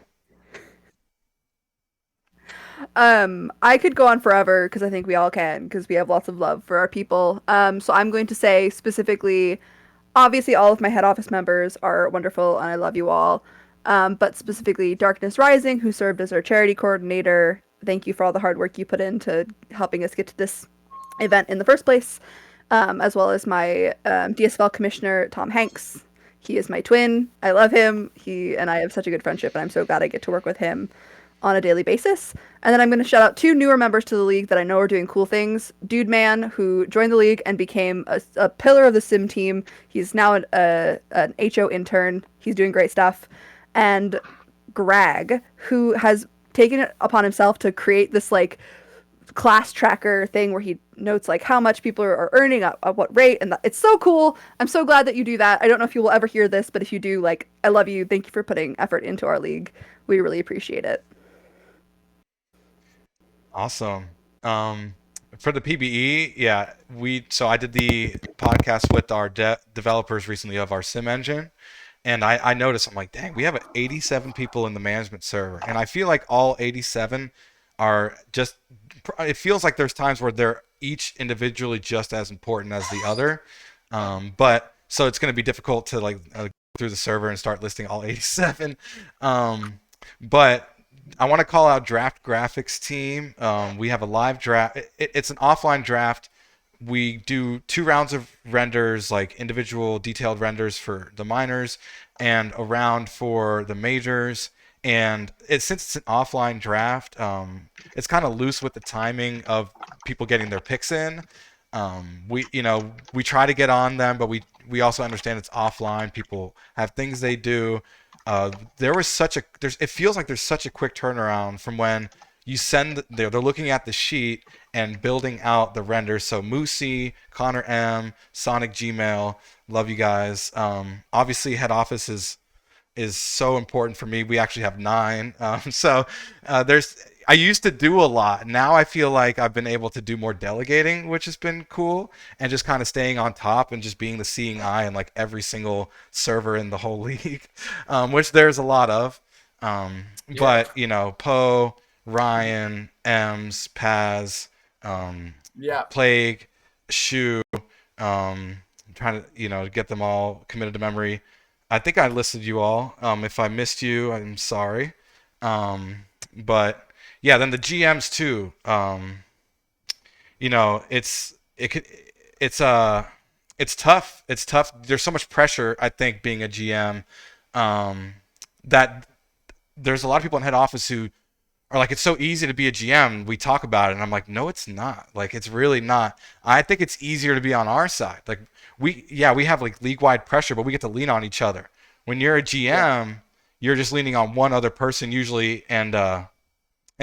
I could go on forever because I think we all can because we have lots of love for our people. So I'm going to say specifically, obviously all of my head office members are wonderful and I love you all. But specifically Darkness Rising, who served as our charity coordinator. Thank you for all the hard work you put into helping us get to this event in the first place. As well as my DSFL commissioner, Tom Hanks. He is my twin. I love him. He and I have such a good friendship, and I'm so glad I get to work with him on a daily basis. And then I'm going to shout out 2 newer members to the league that I know are doing cool things. Dude Man, who joined the league and became a pillar of the sim team. He's now an HO intern. He's doing great stuff. And Greg, who has taken it upon himself to create this like class tracker thing where he notes like how much people are earning at what rate, and it's so cool. I'm so glad that you do that. I don't know if you will ever hear this, but if you do, like, I love you. Thank you for putting effort into our league. We really appreciate it. Awesome. For the PBE, yeah, I did the podcast with our developers recently of our sim engine, And I noticed, I'm like, dang, we have 87 people in the management server. And I feel like all 87 are just, it feels like there's times where they're each individually just as important as the other. But so it's going to be difficult to like go through the server and start listing all 87. But I want to call out Draft Graphics team. We have a live draft. It's an offline draft. We do 2 rounds of renders, like individual detailed renders for the minors, and a round for the majors. And since it's an offline draft, it's kind of loose with the timing of people getting their picks in. We try to get on them, but we also understand it's offline. People have things they do. It feels like there's such a quick turnaround from when you send, they're looking at the sheet and building out the renders. So Moosey, Connor M, Sonic Gmail, love you guys. Obviously head office is so important for me. We actually have 9. I used to do a lot. Now I feel like I've been able to do more delegating, which has been cool, and just kind of staying on top and just being the seeing eye in like every single server in the whole league, which there's a lot of. But Poe, Ryan, Ems, Paz, Plague, Shu, trying to get them all committed to memory. I think I listed you all. If I missed you, I'm sorry. But yeah, then the GMs too. It's tough. It's tough. There's so much pressure, I think, being a GM, that there's a lot of people in head office who are like, it's so easy to be a GM. We talk about it, and I'm like, no, it's not. Like, it's really not. I think it's easier to be on our side. Like, we have like league-wide pressure, but we get to lean on each other. When you're a GM, you're just leaning on one other person usually, and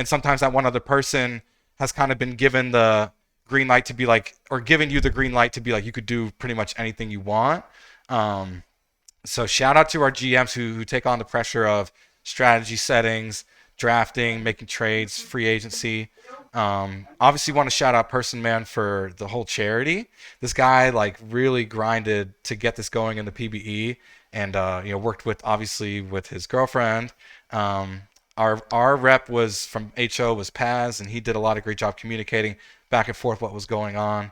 sometimes that one other person has kind of been given the green light to be like, or giving you the green light to be like, you could do pretty much anything you want. So shout out to our GMs who take on the pressure of strategy settings, drafting, making trades, free agency. Obviously want to shout out Person Man for the whole charity. This guy like really grinded to get this going in the PBE, and worked with his girlfriend. Our rep was from HO was Paz, and he did a lot of great job communicating back and forth what was going on.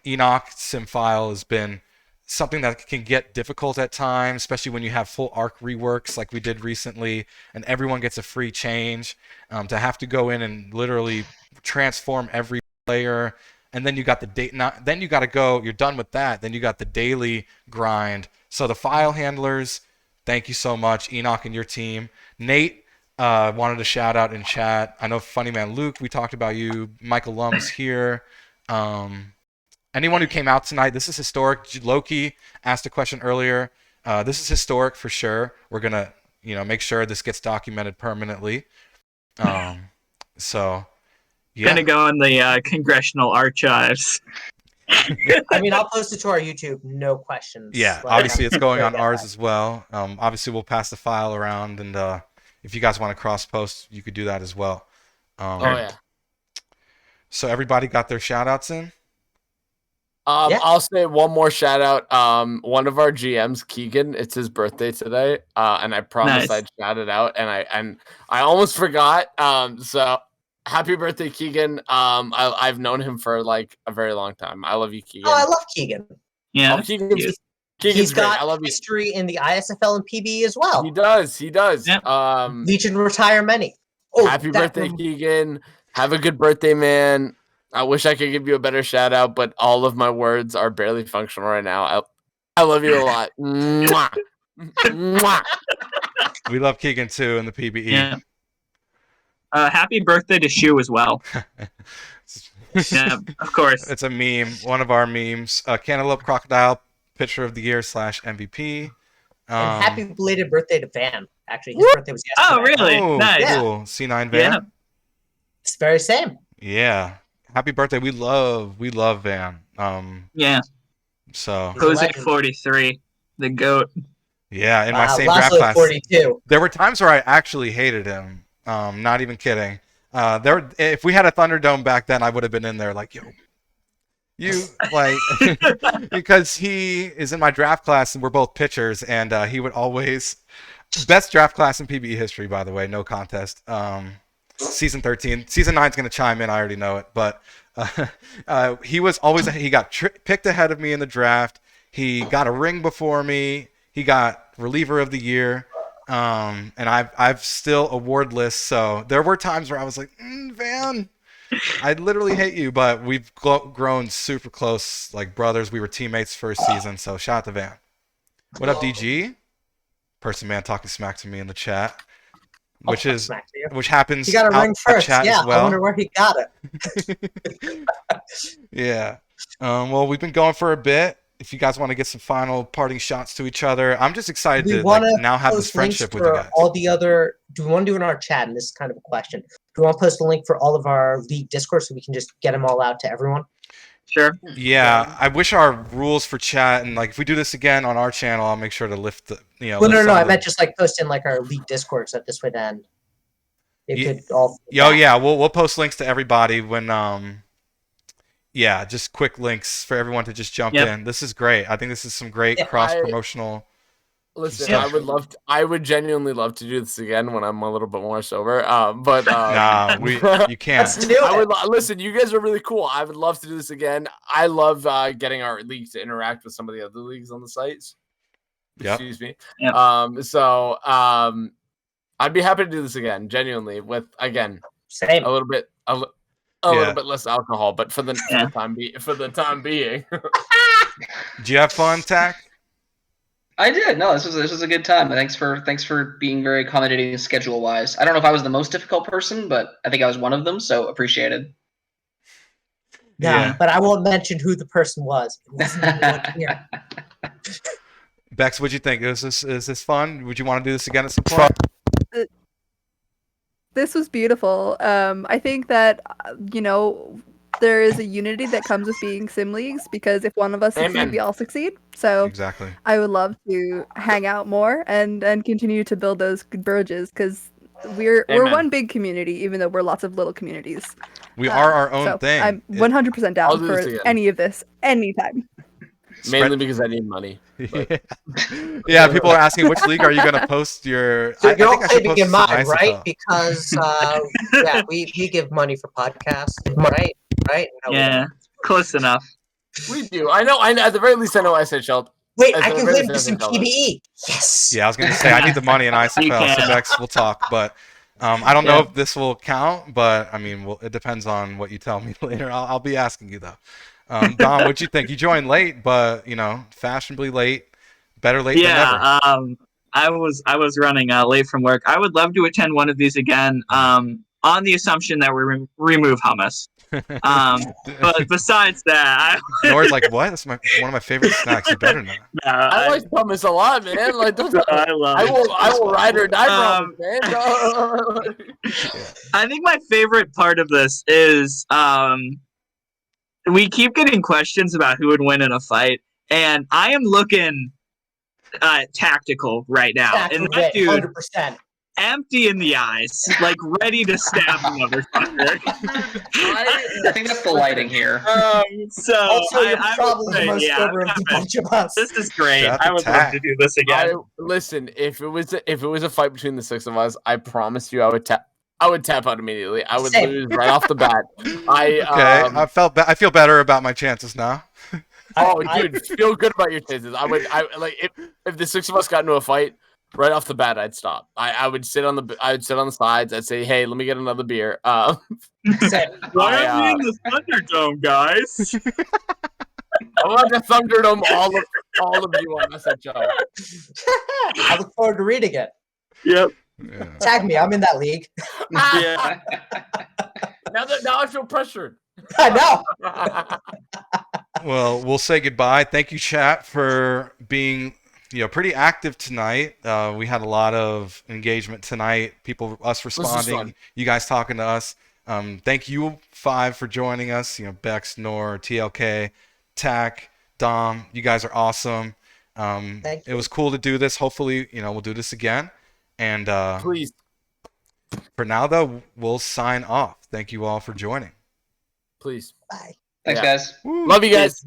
Enoch Simfile has been something that can get difficult at times, especially when you have full arc reworks like we did recently, and everyone gets a free change. To have to go in and literally transform every player, and then you got the date. Then you got to go. You're done with that. Then you got the daily grind. So the file handlers, thank you so much, Enoch and your team. Nate wanted to shout out in chat. I know Funny Man Luke, we talked about you. Michael Lum's here. Anyone who came out tonight, this is historic. Loki asked a question earlier. This is historic for sure. We're gonna, make sure this gets documented permanently. So, yeah. Gonna go on the congressional archives. I mean, I'll post it to our YouTube, no questions. Yeah, obviously it's going on ours as well. Obviously we'll pass the file around, and if you guys want to cross post, you could do that as well. So everybody got their shout outs in? Yeah. I'll say one more shout out. One of our GMs, Keegan, it's his birthday today, and I promised I'd shout it out, and I almost forgot. So happy birthday, Keegan. I've known him for like a very long time. I love you, Keegan. Oh, I love Keegan. Yeah, Keegan's He's great. got I love you. history in the ISFL and PB as well. He does. Yeah. Legion retire many. Oh, Happy birthday, Keegan. Have a good birthday, man. I wish I could give you a better shout out, but all of my words are barely functional right now. I love you a lot. Mwah. Mwah. We love Keegan too in the PBE. Yeah. Happy birthday to Shu as well. Yeah, of course. It's a meme, one of our memes. Cantaloupe Crocodile, Pitcher of the Year / MVP. And happy belated birthday to Van. Actually, his birthday was yesterday. Oh, really? Oh, Nice. cool. C9 Van. Yeah. It's the very same. Yeah. Happy birthday. We love Van. Yeah. So He's a Jose legend. 43, the GOAT. yeah, in my same draft Laszlo class. 42. There were times where I actually hated him. Not even kidding. If we had a Thunderdome back then, I would have been in there like, yo, You like because he is in my draft class and we're both pitchers, and he would always best draft class in PBE history, by the way, no contest. Season 13, season 9 is gonna chime in. I already know it, but he was always he got picked ahead of me in the draft. He got a ring before me. He got reliever of the year. And I've still award lists. So there were times where I was like, Van, I literally hate you, but we've grown super close, like brothers. We were teammates first season. So shout out to Van. What up, DG? Person man talking smack to me in the chat, which happens. He got a ring first. Chat Yeah, as well. I wonder where he got it. Yeah. Well, we've been going for a bit. If you guys want to get some final parting shots to each other, I'm just excited to now have this friendship with you guys. All the other, do we want to do it in our chat? And this is kind of a question. Do we want to post a link for all of our league Discord so we can just get them all out to everyone? Sure. Yeah, I wish our rules for chat and like if we do this again on our channel, I'll make sure to lift the Well, no, I meant just like post in like our league Discord so that this way then it could all. Yeah, we'll post links to everybody when yeah, just quick links for everyone to just jump in. This is great. I think this is some great cross promotional. Listen, I would genuinely love to do this again when I'm a little bit more sober. But nah, you can't. Let's do it. Listen, you guys are really cool. I would love to do this again. I love getting our leagues to interact with some of the other leagues on the sites. Yep. Excuse me. Yep. I'd be happy to do this again, genuinely, with again Same. a little bit less alcohol, but for the time being. Did you have fun, Tack? I did. No, this was a good time. Thanks for being very accommodating schedule wise. I don't know if I was the most difficult person, but I think I was one of them, so appreciated. Yeah, but I won't mention who the person was. It wasn't anyone here. Bex, what'd you think? Is this fun? Would you want to do this again at some point? This was beautiful. I think that there is a unity that comes with being sim leagues because if one of us succeed, we all succeed. So exactly. I would love to hang out more and continue to build those good bridges because we're one big community, even though we're lots of little communities. We are our own thing. I'm 100% down for any of this anytime. Mainly because I need money. Yeah, people are asking which league are you going to post your. So you're all saving in mind, right? Because we give money for podcasts, right? Right? No, yeah, close enough. We do. I know. At the very least, I know SHL. Wait, I can claim for some PBE. Yes. Yeah, I was going to say I need the money in ISFL, so Bex, we'll talk, but. I don't know if this will count, but I mean, it depends on what you tell me later. I'll be asking you though. Dom, what'd you think? You joined late, but fashionably late. Better late than never. I was running late from work. I would love to attend one of these again. On the assumption that we remove hummus. But besides that, Nora's like, what? That's one of my favorite snacks. You better not. I like hummus a lot, man. Like, I will ride or die from it, man. I think my favorite part of this is we keep getting questions about who would win in a fight, and I am looking tactical right now. And that dude, 100%. Empty in the eyes, like ready to stab the motherfucker. I think that's the lighting here. Also, you're probably the most sober of the bunch of us. This is great. I would love to do this again. Listen, if it was a fight between the six of us, I promise you, I would tap out immediately. I would lose right off the bat. I feel better about my chances now. Oh, dude, feel good about your chances. I would if the six of us got into a fight. Right off the bat, I'd stop. I would sit on the sides. I'd say, "Hey, let me get another beer." Why are we in the Thunderdome, guys? I want the Thunderdome, all of you on SHL. I look forward to reading it. Yep. Yeah. Tag me. I'm in that league. Yeah. Now I feel pressured. I know. Well, we'll say goodbye. Thank you, chat, for being pretty active tonight. We had a lot of engagement tonight. Us responding, you guys talking to us. Thank you 5 for joining us. Bex, Nor, TLK, Tack, Dom. You guys are awesome. Thank you. It was cool to do this. Hopefully, we'll do this again. And please. For now, though, we'll sign off. Thank you all for joining. Please. Bye. Thanks, Yeah. guys. Woo. Love you guys.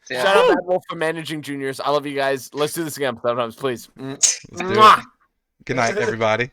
See ya. Shout out Bad Wolf for managing juniors. I love you guys. Let's do this again sometimes, please. Let's do it. Mwah. Good night, everybody.